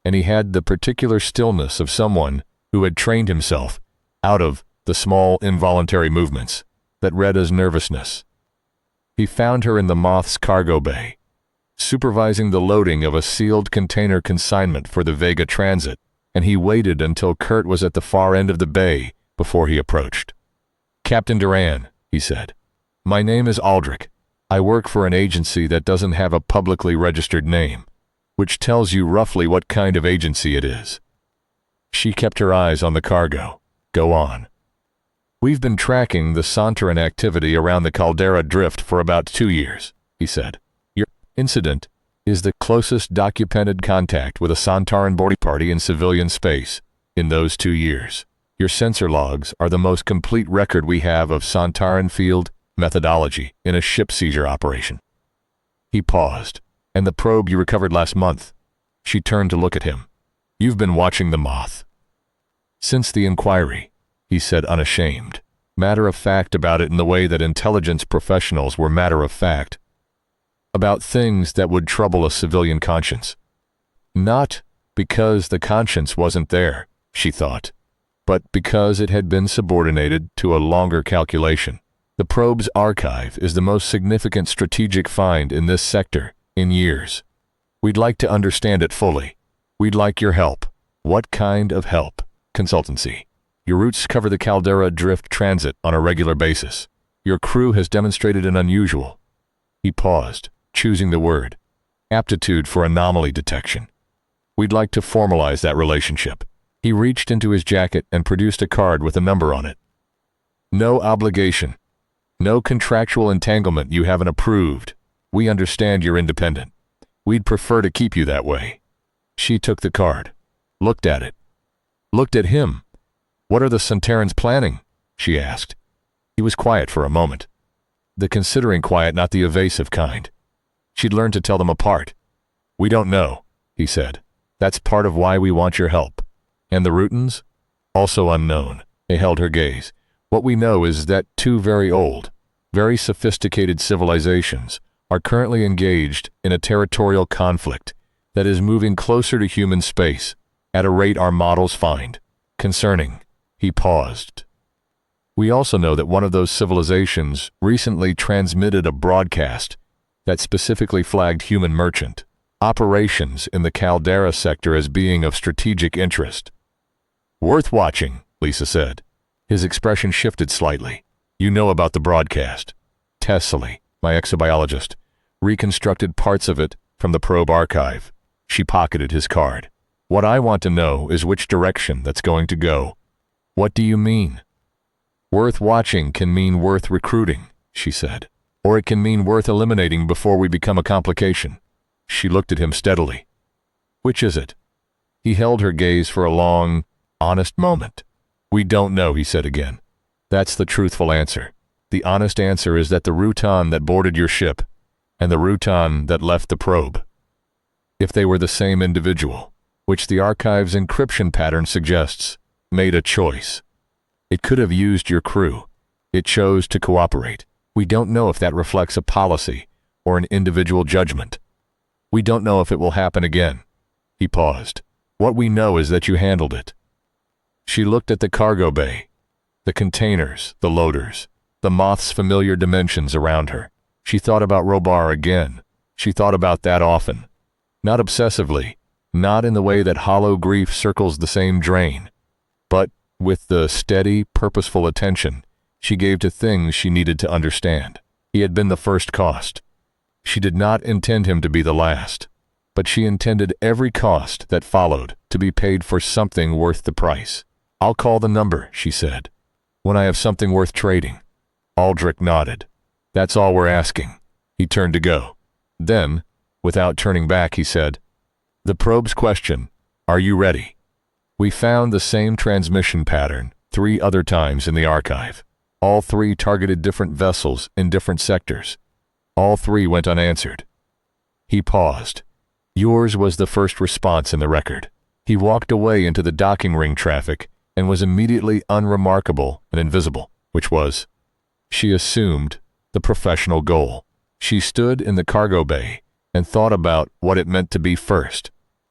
and he had the particular stillness of someone who had trained himself out of the small involuntary movements that read as nervousness. He found her in the moth's cargo bay, supervising the loading of a sealed container consignment for the Vega Transit, and he waited until Kurt was at the far end of the bay before he approached. "Captain Duran," he said, "my name is Aldrich. I work for an agency that doesn't have a publicly registered name, which tells you roughly what kind of agency it is." She kept her eyes on the cargo. "Go on." "We've been tracking the Sontaran activity around the caldera drift for about 2 years, he said. "Your incident is the closest documented contact with a Sontaran boarding party in civilian space in those 2 years. Your sensor logs are the most complete record we have of Sontaran field methodology in a ship seizure operation." He paused. "And the probe you recovered last month?" She turned to look at him. "You've been watching the moth." "Since the inquiry," he said, unashamed, matter of fact about it in the way that intelligence professionals were matter of fact about things that would trouble a civilian conscience. Not because the conscience wasn't there, she thought, but because it had been subordinated to a longer calculation. The probe's archive is the most significant strategic find in this sector in years. We'd like to understand it fully. We'd like your help. What kind of help? Consultancy. Your routes cover the caldera drift transit on a regular basis. Your crew has demonstrated an unusual. He paused, choosing the word. Aptitude for anomaly detection. We'd like to formalize that relationship. He reached into his jacket and produced a card with a number on it. No obligation. No contractual entanglement you haven't approved. We understand you're independent. We'd prefer to keep you that way. She took the card, looked at it, looked at him. "What are the Sontarans planning?" she asked. He was quiet for a moment. The considering quiet, not the evasive kind. She'd learned to tell them apart. "We don't know," he said. "That's part of why we want your help." "And the Rootans?" "Also unknown." They held her gaze. "What we know is that 2 very old, very sophisticated civilizations are currently engaged in a territorial conflict that is moving closer to human space at a rate our models find concerning." He paused. "We also know that one of those civilizations recently transmitted a broadcast that specifically flagged human merchant operations in the caldera sector as being of strategic interest." "Worth watching," Lisa said. His expression shifted slightly. "You know about the broadcast." Tessely, my exobiologist, reconstructed parts of it from the probe archive. She pocketed his card. "What I want to know is which direction that's going to go." "What do you mean?" "Worth watching can mean worth recruiting," she said. "Or it can mean worth eliminating before we become a complication." She looked at him steadily. "Which is it?" He held her gaze for a long, honest moment. "We don't know," he said again. "That's the truthful answer. The honest answer is that the Rutan that boarded your ship and the Rutan that left the probe, if they were the same individual, which the archive's encryption pattern suggests, made a choice. It could have used your crew. It chose to cooperate. We don't know if that reflects a policy or an individual judgment. We don't know if it will happen again. He paused. What we know is that you handled it. She looked at the cargo bay, the containers, the loaders, the moth's familiar dimensions around her. She thought about Robar again. She thought about that often. Not obsessively, not in the way that hollow grief circles the same drain, but with the steady, purposeful attention she gave to things she needed to understand. He had been the first cost. She did not intend him to be the last, but she intended every cost that followed to be paid for something worth the price. I'll call the number, she said, when I have something worth trading. Aldrich nodded. That's all we're asking. He turned to go. Then, without turning back, he said, the probe's question, are you ready? We found the same transmission pattern 3 other times in the archive. All 3 targeted different vessels in different sectors. All 3 went unanswered. He paused. Yours was the first response in the record. He walked away into the docking ring traffic and was immediately unremarkable and invisible, which was, she assumed, the professional goal. She stood in the cargo bay and thought about what it meant to be first.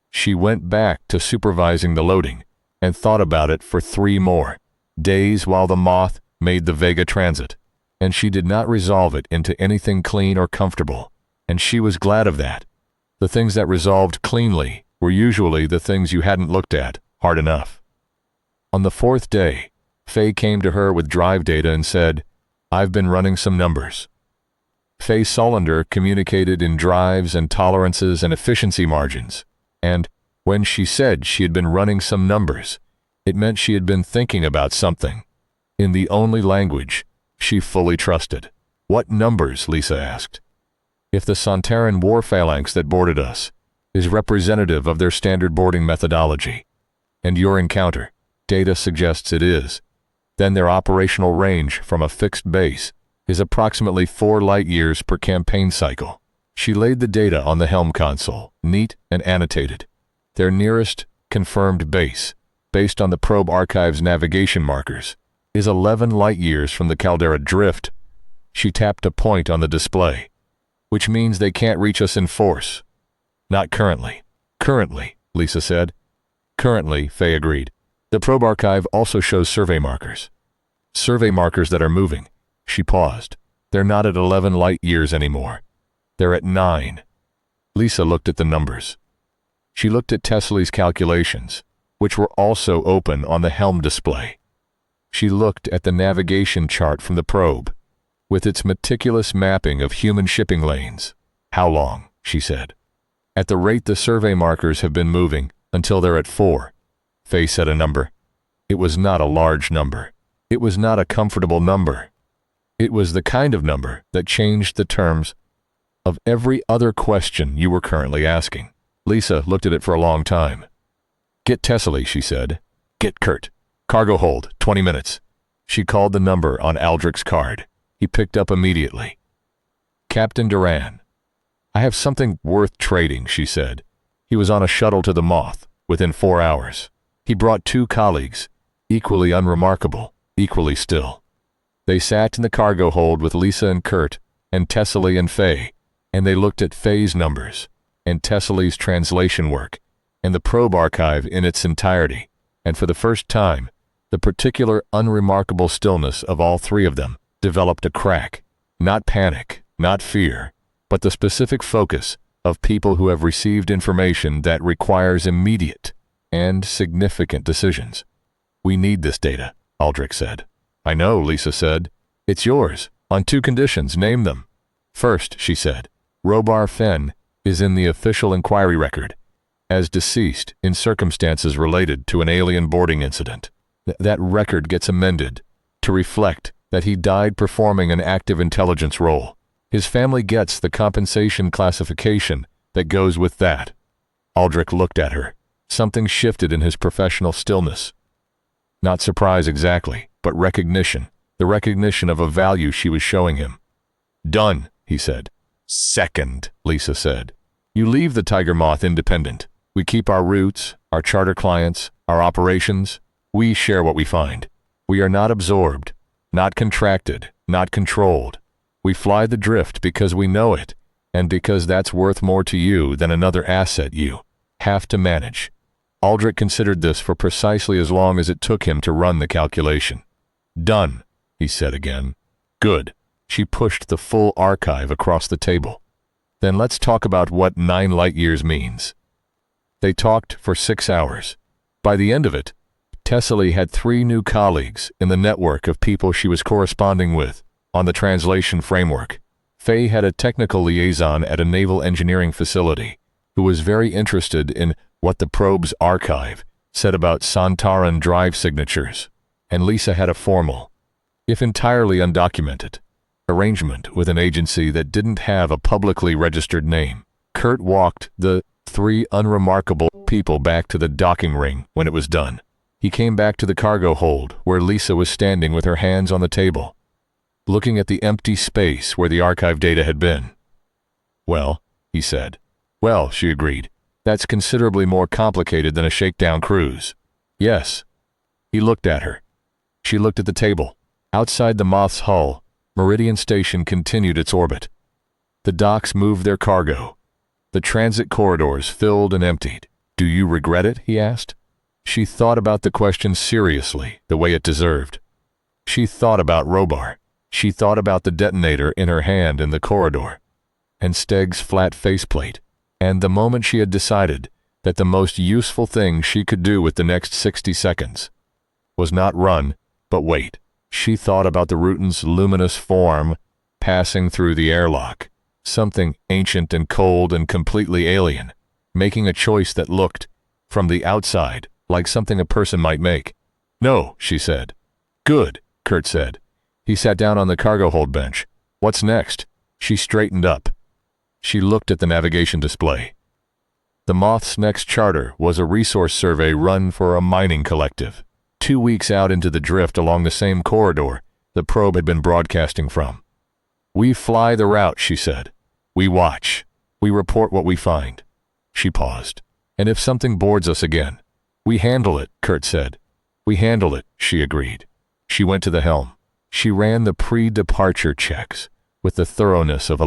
She went back to supervising the loading and thought about it for 3 more days while the moth made the Vega transit, and she did not resolve it into anything clean or comfortable, and she was glad of that. The things that resolved cleanly were usually the things you hadn't looked at hard enough. On the 4th day, Faye came to her with drive data and said, I've been running some numbers. Faye Solander communicated in drives and tolerances and efficiency margins, and when she said she had been running some numbers, it meant she had been thinking about something, in the only language she fully trusted. What numbers? Lisa asked. If the Sontaran war phalanx that boarded us is representative of their standard boarding methodology, and your encounter data suggests it is, then their operational range from a fixed base is approximately 4 light-years per campaign cycle. She laid the data on the helm console, neat and annotated. Their nearest confirmed base, based on the probe archive's navigation markers, is 11 light-years from the Caldera Drift. She tapped a point on the display, which means they can't reach us in force. Not currently. Currently, Lisa said. Currently, Faye agreed. The probe archive also shows survey markers. Survey markers that are moving. She paused. They're not at 11 light-years anymore. They're at 9. Lisa looked at the numbers. She looked at Tesley's calculations, which were also open on the helm display. She looked at the navigation chart from the probe, with its meticulous mapping of human shipping lanes. How long? She said. At the rate the survey markers have been moving until they're at 4. Faye said a number. It was not a large number. It was not a comfortable number. It was the kind of number that changed the terms of every other question you were currently asking. Lisa looked at it for a long time. Get Tesley, she said. Get Kurt. Cargo hold, 20 minutes. She called the number on Aldrich's card. He picked up immediately. Captain Duran. I have something worth trading, she said. He was on a shuttle to the Moth within 4 hours. He brought 2 colleagues, equally unremarkable, equally still. They sat in the cargo hold with Lisa and Kurt and Tesley and Faye, and they looked at Faye's numbers and Tesley's translation work and the probe archive in its entirety, and for the first time, the particular unremarkable stillness of all 3 of them developed a crack. Not panic, not fear, but the specific focus of people who have received information that requires immediate and significant decisions. We need this data, Aldrich said. I know, Lisa said. It's yours, on 2 conditions, name them. First, she said, Robar Fenn is in the official inquiry record as deceased in circumstances related to an alien boarding incident. That record gets amended to reflect that he died performing an active intelligence role. His family gets the compensation classification that goes with that. Aldrich looked at her. Something shifted in his professional stillness. Not surprise exactly, but recognition. The recognition of a value she was showing him. Done, he said. Second, Lisa said. You leave the Tiger Moth independent. We keep our routes, our charter clients, our operations. We share what we find. We are not absorbed. Not contracted, not controlled. We fly the drift because we know it, and because that's worth more to you than another asset you have to manage. Aldrich considered this for precisely as long as it took him to run the calculation. Done, he said again. Good. She pushed the full archive across the table. Then let's talk about what 9 light-years means. They talked for 6 hours. By the end of it, Tessely had 3 new colleagues in the network of people she was corresponding with on the translation framework. Faye had a technical liaison at a naval engineering facility who was very interested in what the probe's archive said about Sontaran drive signatures, and Lisa had a formal, if entirely undocumented, arrangement with an agency that didn't have a publicly registered name. Kurt walked the 3 unremarkable people back to the docking ring when it was done. He came back to the cargo hold where Lisa was standing with her hands on the table, looking at the empty space where the archive data had been. Well, he said. Well, she agreed. That's considerably more complicated than a shakedown cruise. Yes. He looked at her. She looked at the table. Outside the Moth's hull, Meridian Station continued its orbit. The docks moved their cargo. The transit corridors filled and emptied. Do you regret it? He asked. She thought about the question seriously, the way it deserved. She thought about Robar. She thought about the detonator in her hand in the corridor, and Steg's flat faceplate, and the moment she had decided that the most useful thing she could do with the next 60 seconds was not run, but wait. She thought about the Rutan's luminous form passing through the airlock, something ancient and cold and completely alien, making a choice that looked, from the outside, like something a person might make. No, she said. Good, Kurt said. He sat down on the cargo hold bench. What's next? She straightened up. She looked at the navigation display. The Moth's next charter was a resource survey run for a mining collective. 2 weeks out into the drift along the same corridor the probe had been broadcasting from. We fly the route, she said. We watch. We report what we find. She paused. And if something boards us again, we handle it, Kurt said. We handle it, she agreed. She went to the helm. She ran the pre-departure checks with the thoroughness of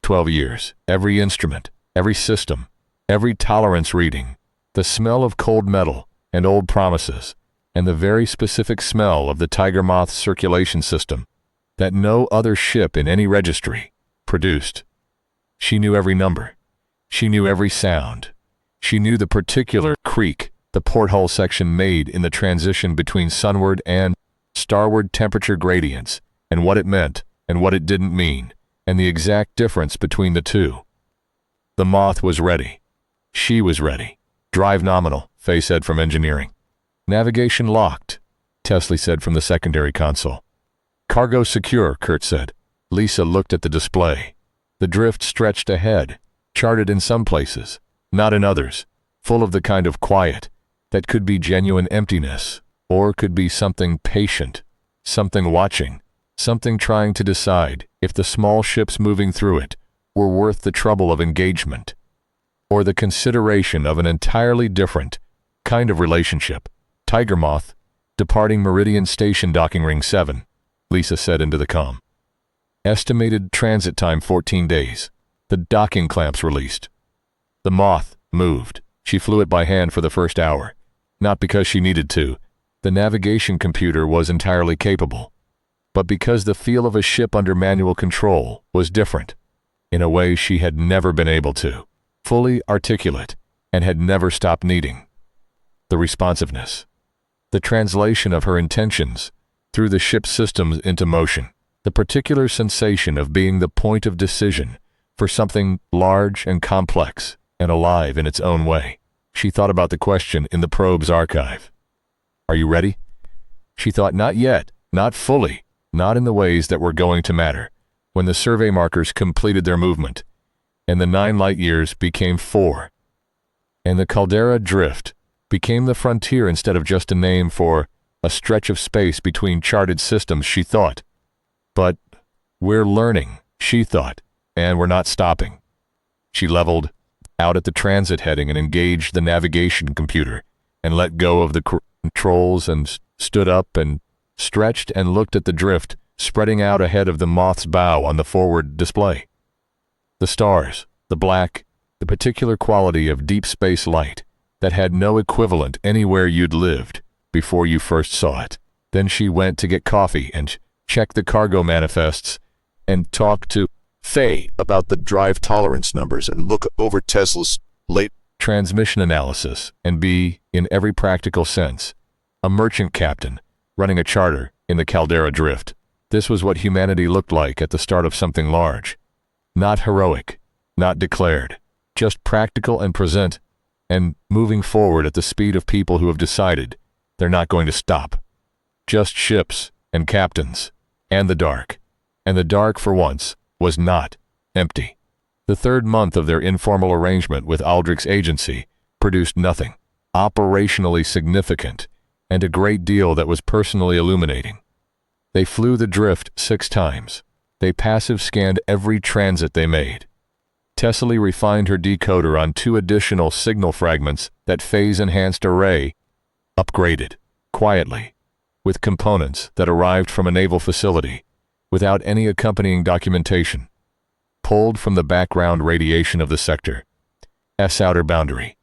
12 years. Every instrument, every system, every tolerance reading, the smell of cold metal and old promises, and the very specific smell of the Tiger Moth's circulation system that no other ship in any registry produced. She knew every number. She knew every sound. She knew the particular creak the porthole section made in the transition between sunward and starward temperature gradients, and what it meant and what it didn't mean, and the exact difference between the two. The Moth was ready. She was ready. Drive nominal, Faye said from engineering. Navigation locked, Tesley said from the secondary console. Cargo secure, Kurt said. Lisa looked at the display. The drift stretched ahead, charted in some places, not in others, full of the kind of quiet that could be genuine emptiness, or could be something patient, something watching, something trying to decide if the small ships moving through it were worth the trouble of engagement, or the consideration of an entirely different kind of relationship. Tiger Moth, departing Meridian Station docking ring 7, Lisa said into the comm. Estimated transit time 14 days. The docking clamps released. The Moth moved. She flew it by hand for the first hour. Not because she needed to. The navigation computer was entirely capable. But because the feel of a ship under manual control was different, in a way she had never been able to. Fully articulate, and had never stopped needing. The responsiveness. The translation of her intentions through the ship's systems into motion. The particular sensation of being the point of decision for something large and complex and alive in its own way. She thought about the question in the probe's archive. Are you ready? She thought not yet, not fully, not in the ways that were going to matter, when the survey markers completed their movement, and the 9 light years became 4, and the Caldera Drift became the frontier instead of just a name for a stretch of space between charted systems, she thought. But we're learning, she thought, and we're not stopping. She leveled out at the transit heading and engaged the navigation computer and let go of the controls and stood up and stretched and looked at the drift spreading out ahead of the Moth's bow on the forward display. The stars, the black, the particular quality of deep space light that had no equivalent anywhere you'd lived before you first saw it. Then she went to get coffee and check the cargo manifests and talk to Faye about the drive tolerance numbers and look over Tesla's late transmission analysis and be, in every practical sense, a merchant captain running a charter in the Caldera Drift. This was what humanity looked like at the start of something large. Not heroic, not declared, just practical and present, and moving forward at the speed of people who have decided they're not going to stop. Just ships and captains, and the dark. And the dark, for once, was not empty. The third month of their informal arrangement with Aldrich's agency produced nothing operationally significant and a great deal that was personally illuminating. They flew the drift 6 times. They passive scanned every transit they made. Tessely refined her decoder on 2 additional signal fragments that phase-enhanced array upgraded, quietly, with components that arrived from a naval facility, without any accompanying documentation, pulled from the background radiation of the sector. Outer boundary.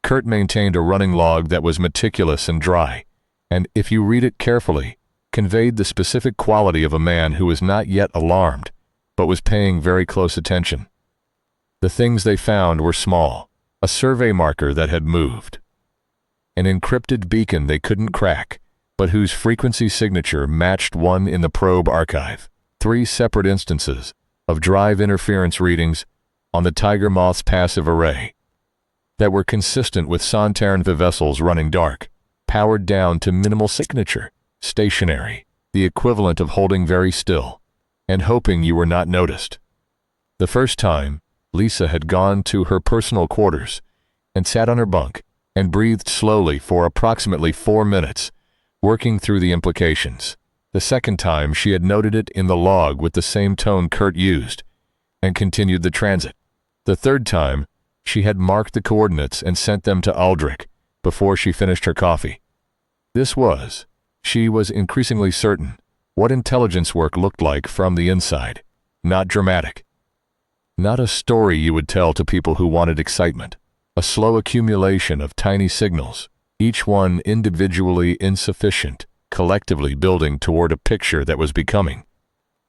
Kurt maintained a running log that was meticulous and dry, and if you read it carefully, conveyed the specific quality of a man who was not yet alarmed, but was paying very close attention. The things they found were small, a survey marker that had moved, an encrypted beacon they couldn't crack, but whose frequency signature matched one in the probe archive. 3 separate instances of drive interference readings on the Tiger Moth's passive array that were consistent with Sontaran vessels running dark, powered down to minimal signature, stationary, the equivalent of holding very still, and hoping you were not noticed. The first time, Lisa had gone to her personal quarters and sat on her bunk and breathed slowly for approximately 4 minutes, working through the implications. The second time, she had noted it in the log with the same tone Kurt used, and continued the transit. The third time, she had marked the coordinates and sent them to Aldrich before she finished her coffee. This was, she was increasingly certain, what intelligence work looked like from the inside. Not dramatic. Not a story you would tell to people who wanted excitement. A slow accumulation of tiny signals, each one individually insufficient, collectively building toward a picture that was becoming,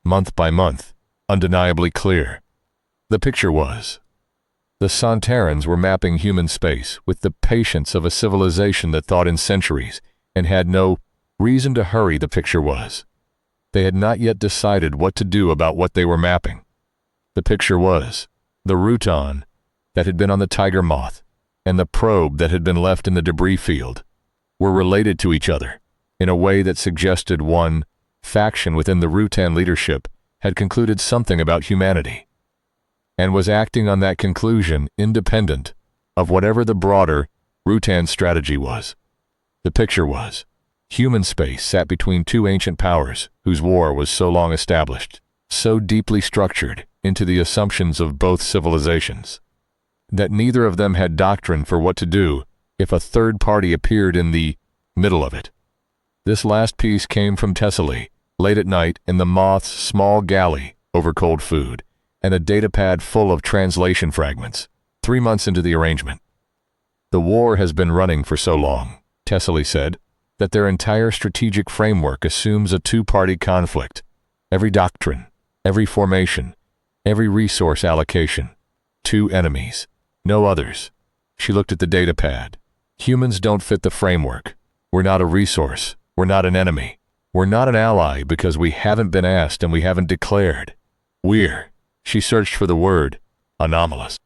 month by month, undeniably clear. The picture was, the Sontarans were mapping human space with the patience of a civilization that thought in centuries and had no reason to hurry. The picture was, they had not yet decided what to do about what they were mapping. The picture was, the Rutan that had been on the Tiger Moth and the probe that had been left in the debris field were related to each other in a way that suggested one faction within the Rutan leadership had concluded something about humanity and was acting on that conclusion independent of whatever the broader Rutan strategy was. The picture was, human space sat between 2 ancient powers whose war was so long established, so deeply structured into the assumptions of both civilizations, that neither of them had doctrine for what to do if a third party appeared in the middle of it. This last piece came from Tessely, late at night in the Moth's small galley over cold food, and a datapad full of translation fragments, 3 months into the arrangement. The war has been running for so long, Tessely said, that their entire strategic framework assumes a 2-party conflict. Every doctrine, every formation, every resource allocation. 2 enemies, no others. She looked at the datapad. Humans don't fit the framework. We're not a resource. We're not an enemy. We're not an ally because we haven't been asked and we haven't declared. We're, she searched for the word, anomalous.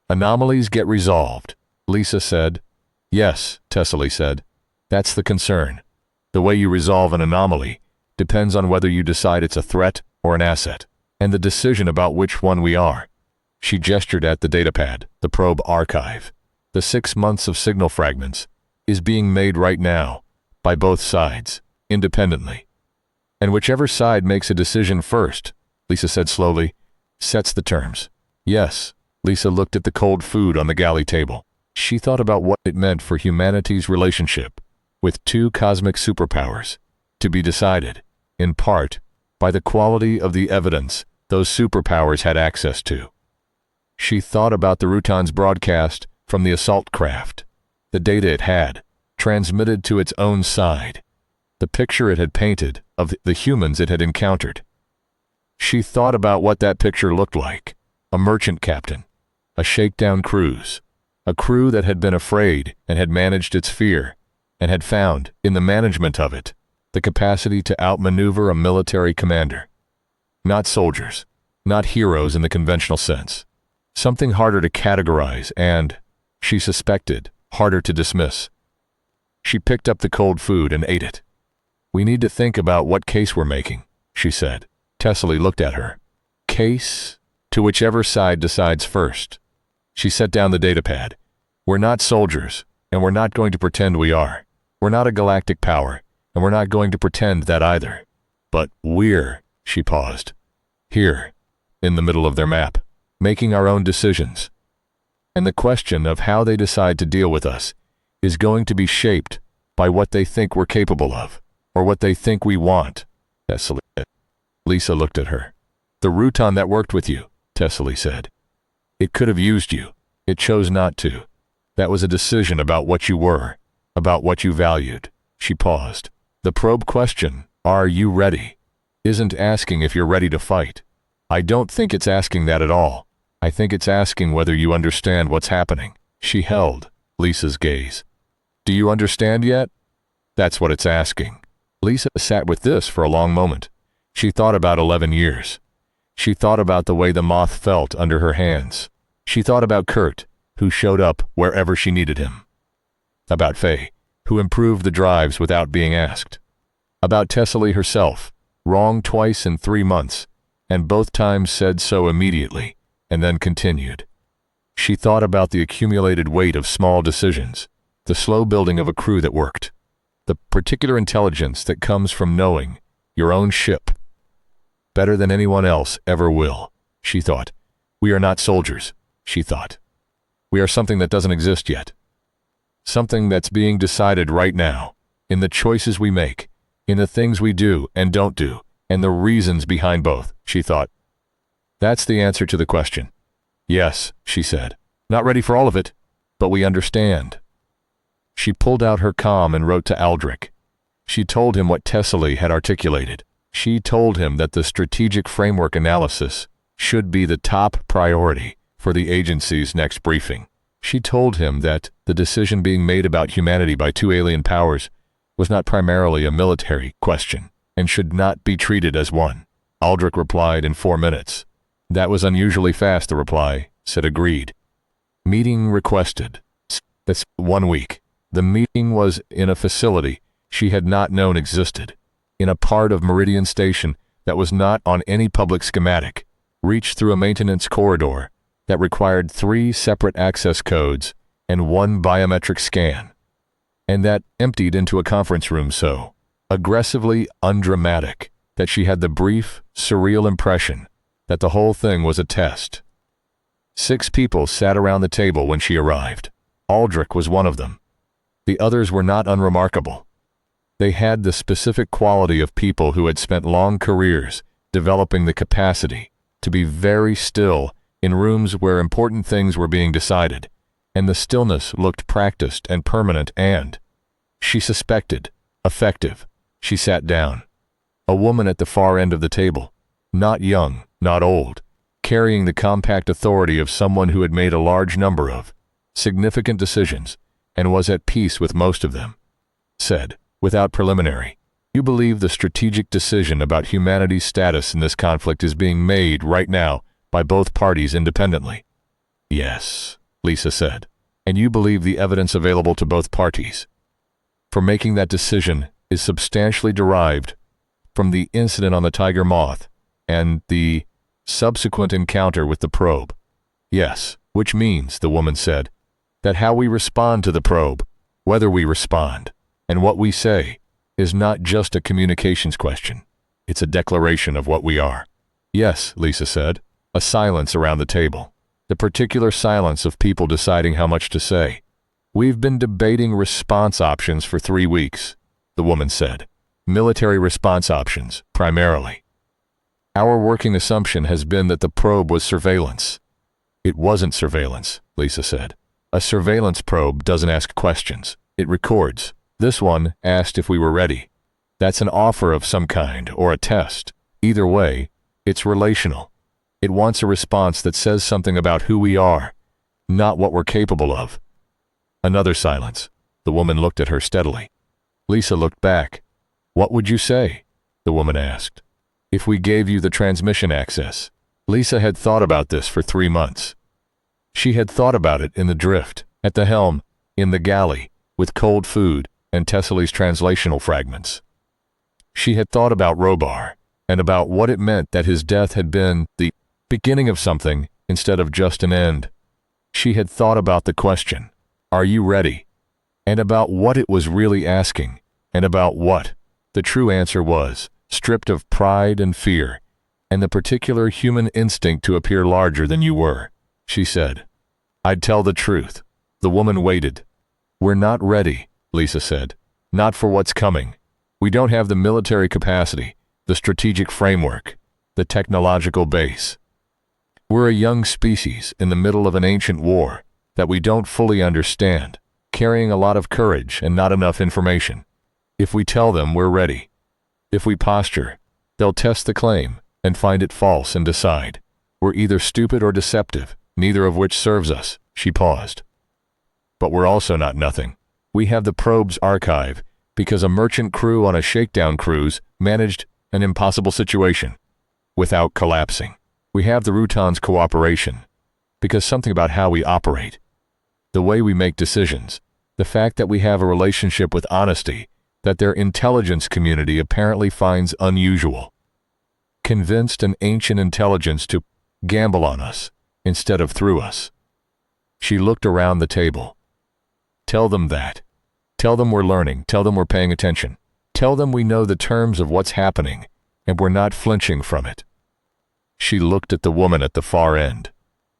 Anomalies get resolved, Lisa said. Yes, Tessely said. That's the concern. The way you resolve an anomaly depends on whether you decide it's a threat or an asset, and the decision about which one we are. She gestured at the datapad, the probe archive. The 6 months of signal fragments is being made right now by both sides, independently. And whichever side makes a decision first, Lisa said slowly, sets the terms. Yes, Lisa looked at the cold food on the galley table. She thought about what it meant for humanity's relationship with 2 cosmic superpowers, to be decided, in part, by the quality of the evidence those superpowers had access to. She thought about the Rutan's broadcast from the assault craft, the data it had, transmitted to its own side, the picture it had painted of the humans it had encountered. She thought about what that picture looked like: a merchant captain, a shakedown cruise, a crew that had been afraid and had managed its fear, and had found, in the management of it, the capacity to outmaneuver a military commander. Not soldiers, not heroes in the conventional sense. Something harder to categorize and, she suspected, harder to dismiss. She picked up the cold food and ate it. "We need to think about what case we're making," she said. Tessely looked at her. "Case? To whichever side decides first." She set down the datapad. "We're not soldiers, and we're not going to pretend we are. We're not a galactic power, and we're not going to pretend that either. But we're," she paused, "here, in the middle of their map, making our own decisions. And the question of how they decide to deal with us is going to be shaped by what they think we're capable of, or what they think we want." Tessely said. Lisa looked at her. "The Rutan that worked with you," Tessely said. "It could have used you. It chose not to. That was a decision about what you were, about what you valued." She paused. "The probe question, 'Are you ready?' isn't asking if you're ready to fight. I don't think it's asking that at all. I think it's asking whether you understand what's happening." She held Lisa's gaze. "Do you understand yet?" "That's what it's asking." Lisa sat with this for a long moment. She thought about 11 years. She thought about the way the moth felt under her hands. She thought about Kurt, who showed up wherever she needed him. About Faye, who improved the drives without being asked. About Tessely herself, wrong twice in 3 months, and both times said so immediately, and then continued. She thought about the accumulated weight of small decisions, the slow building of a crew that worked, the particular intelligence that comes from knowing your own ship better than anyone else ever will. She thought, "We are not soldiers," she thought. "We are something that doesn't exist yet. Something that's being decided right now, in the choices we make, in the things we do and don't do, and the reasons behind both," she thought. "That's the answer to the question." "Yes," she said. "Not ready for all of it, but we understand." She pulled out her comm and wrote to Aldrich. She told him what Tessely had articulated. She told him that the strategic framework analysis should be the top priority for the agency's next briefing. She told him that the decision being made about humanity by 2 alien powers was not primarily a military question and should not be treated as one. Aldrich replied in 4 minutes. "That was unusually fast," the reply said. "Agreed. Meeting requested." That's 1 week. The meeting was in a facility she had not known existed, in a part of Meridian Station that was not on any public schematic, reached through a maintenance corridor that required 3 separate access codes and 1 biometric scan, and that emptied into a conference room so aggressively undramatic that she had the brief, surreal impression that the whole thing was a test. 6 people sat around the table when she arrived. Aldrich was one of them. The others were not unremarkable. They had the specific quality of people who had spent long careers developing the capacity to be very still in rooms where important things were being decided, and the stillness looked practiced and permanent and, she suspected, effective. She sat down. A woman at the far end of the table, not young, not old, carrying the compact authority of someone who had made a large number of significant decisions and was at peace with most of them, said, without preliminary, "You believe the strategic decision about humanity's status in this conflict is being made right now by both parties independently?" "Yes," Lisa said. "And you believe the evidence available to both parties for making that decision is substantially derived from the incident on the Tiger Moth and the subsequent encounter with the probe?" "Yes, which means," the woman said, "that how we respond to the probe, whether we respond, and what we say, is not just a communications question. It's a declaration of what we are." "Yes," Lisa said. A silence around the table. The particular silence of people deciding how much to say. "We've been debating response options for 3 weeks," the woman said. military response options, primarily. Our working assumption has been that the probe was surveillance. It wasn't surveillance, Lisa said. A surveillance probe doesn't ask questions. It records. This one asked if we were ready. That's an offer of some kind, or a test. Either way, it's relational. It wants a response that says something about who we are, not what we're capable of. Another silence. The woman looked at her steadily. Lisa looked back. What would you say? The woman asked. If we gave you the transmission access. Lisa had thought about this for 3 months. She had thought about it in the drift, at the helm, in the galley, with cold food and Tessely's translational fragments. She had thought about Robar, and about what it meant that his death had been the beginning of something instead of just an end. She had thought about the question, are you ready? And about what it was really asking, and about what the true answer was, stripped of pride and fear, and the particular human instinct to appear larger than you were. She said, I'd tell the truth. The woman waited. We're not ready, Lisa said. Not for what's coming. We don't have the military capacity, the strategic framework, the technological base. We're a young species in the middle of an ancient war that we don't fully understand, carrying a lot of courage and not enough information. If we tell them we're ready, if we posture, they'll test the claim and find it false and decide. We're either stupid or deceptive, neither of which serves us. She paused. But we're also not nothing. We have the probe's archive because a merchant crew on a shakedown cruise managed an impossible situation without collapsing. We have the Rutan's cooperation because something about how we operate, the way we make decisions, the fact that we have a relationship with honesty that their intelligence community apparently finds unusual, convinced an ancient intelligence to gamble on us instead of through us. She looked around the table. Tell them that. Tell them we're learning. Tell them we're paying attention. Tell them we know the terms of what's happening and we're not flinching from it. She looked at the woman at the far end.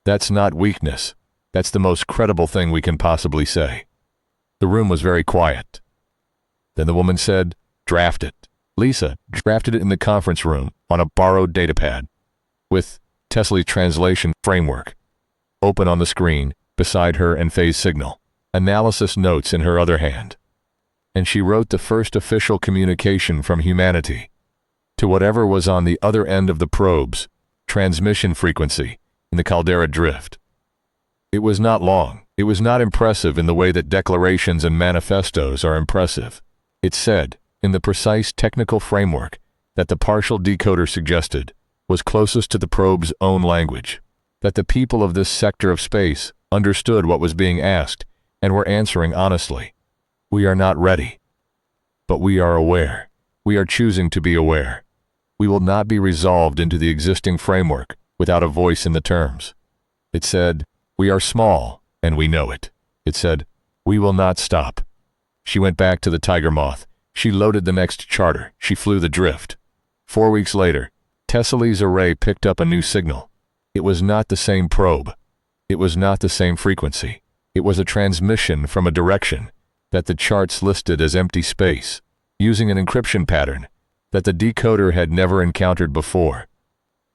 That's not weakness. That's the most credible thing we can possibly say. The room was very quiet. Then the woman said, draft it. Lisa drafted it in the conference room on a borrowed datapad with Tessely's translation framework open on the screen beside her and phase signal, analysis notes in her other hand. And she wrote the first official communication from humanity to whatever was on the other end of the probe's transmission frequency in the Caldera Drift. It was not long. It was not impressive in the way that declarations and manifestos are impressive. It said, in the precise technical framework that the partial decoder suggested was closest to the probe's own language, that the people of this sector of space understood what was being asked and were answering honestly. We are not ready, but we are aware. We are choosing to be aware. We will not be resolved into the existing framework without a voice in the terms. It said, we are small, and we know it. It said, we will not stop. She went back to the Tiger Moth. She loaded the next charter. She flew the drift. 4 weeks later, Tessely's array picked up a new signal. It was not the same probe. It was not the same frequency. It was a transmission from a direction that the charts listed as empty space, using an encryption pattern that the decoder had never encountered before,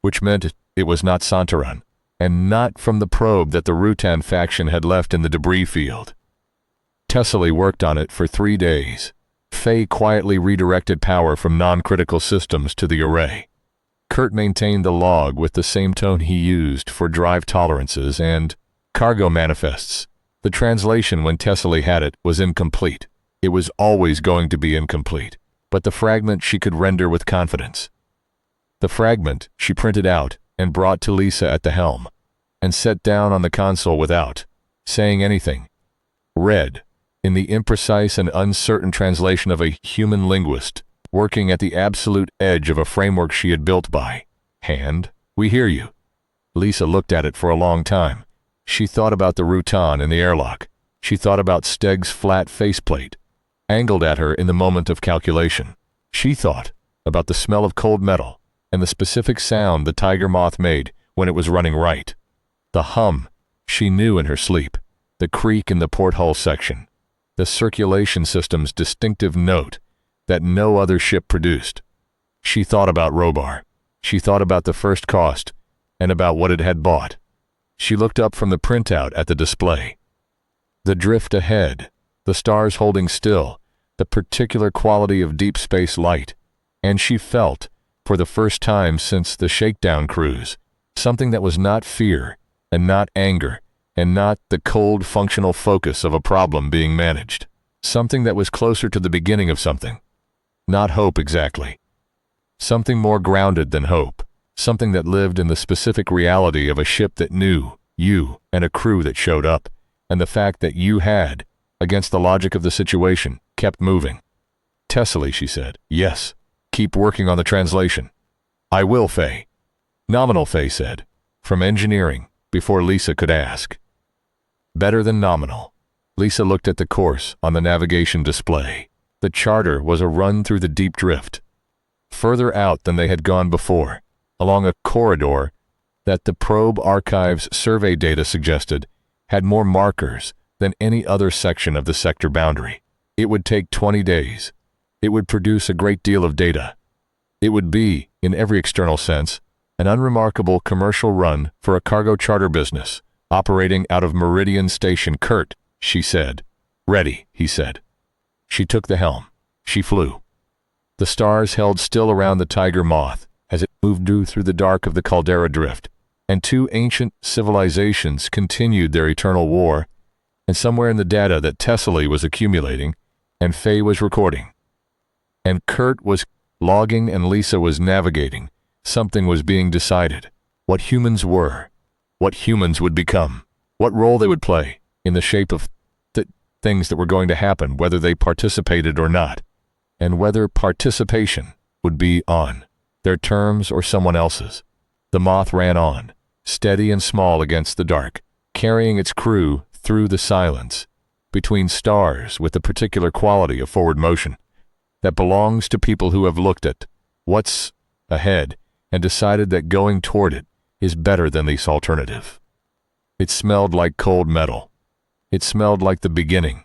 which meant it was not Santaran, and not from the probe that the Rutan faction had left in the debris field. Tessely worked on it for 3 days. Faye quietly redirected power from non-critical systems to the array. Kurt maintained the log with the same tone he used for drive tolerances and cargo manifests. The translation when Tessely had it was incomplete. It was always going to be incomplete, but the fragment she could render with confidence. The fragment she printed out and brought to Lisa at the helm, and set down on the console without saying anything. Read, in the imprecise and uncertain translation of a human linguist, working at the absolute edge of a framework she had built by hand, we hear you. Lisa looked at it for a long time. She thought about the Rutan in the airlock. She thought about Steg's flat faceplate, angled at her in the moment of calculation. She thought about the smell of cold metal and the specific sound the Tiger Moth made when it was running right. The hum she knew in her sleep, the creak in the porthole section, the circulation system's distinctive note that no other ship produced. She thought about Robar. She thought about the first cost and about what it had bought. She looked up from the printout at the display. The drift ahead, the stars holding still, the particular quality of deep space light, and she felt, for the first time since the shakedown cruise, something that was not fear and not anger and not the cold functional focus of a problem being managed. Something that was closer to the beginning of something. Not hope exactly. Something more grounded than hope. Something that lived in the specific reality of a ship that knew you and a crew that showed up, and the fact that you had, against the logic of the situation, kept moving. Tessily, she said, yes. Keep working on the translation. I will, Faye. Nominal, Faye said, from engineering, before Lisa could ask. Better than nominal. Lisa looked at the course on the navigation display. The charter was a run through the deep drift, further out than they had gone before, along a corridor that the probe archive's survey data suggested had more markers than any other section of the sector boundary. It would take 20 days. It would produce a great deal of data. It would be, in every external sense, an unremarkable commercial run for a cargo charter business, operating out of Meridian Station. Kurt, she said. Ready, he said. She took the helm. She flew. The stars held still around the Tiger Moth as it moved through the dark of the Caldera Drift, and two ancient civilizations continued their eternal war, and somewhere in the data that Tessily was accumulating, and Faye was recording, and Kurt was logging and Lisa was navigating, something was being decided. What humans were, what humans would become, what role they would play in the shape of the things that were going to happen, whether they participated or not, and whether participation would be on their terms or someone else's. The Moth ran on, steady and small against the dark, carrying its crew through the silence, between stars with the particular quality of forward motion that belongs to people who have looked at what's ahead and decided that going toward it is better than this alternative. It smelled like cold metal. It smelled like the beginning,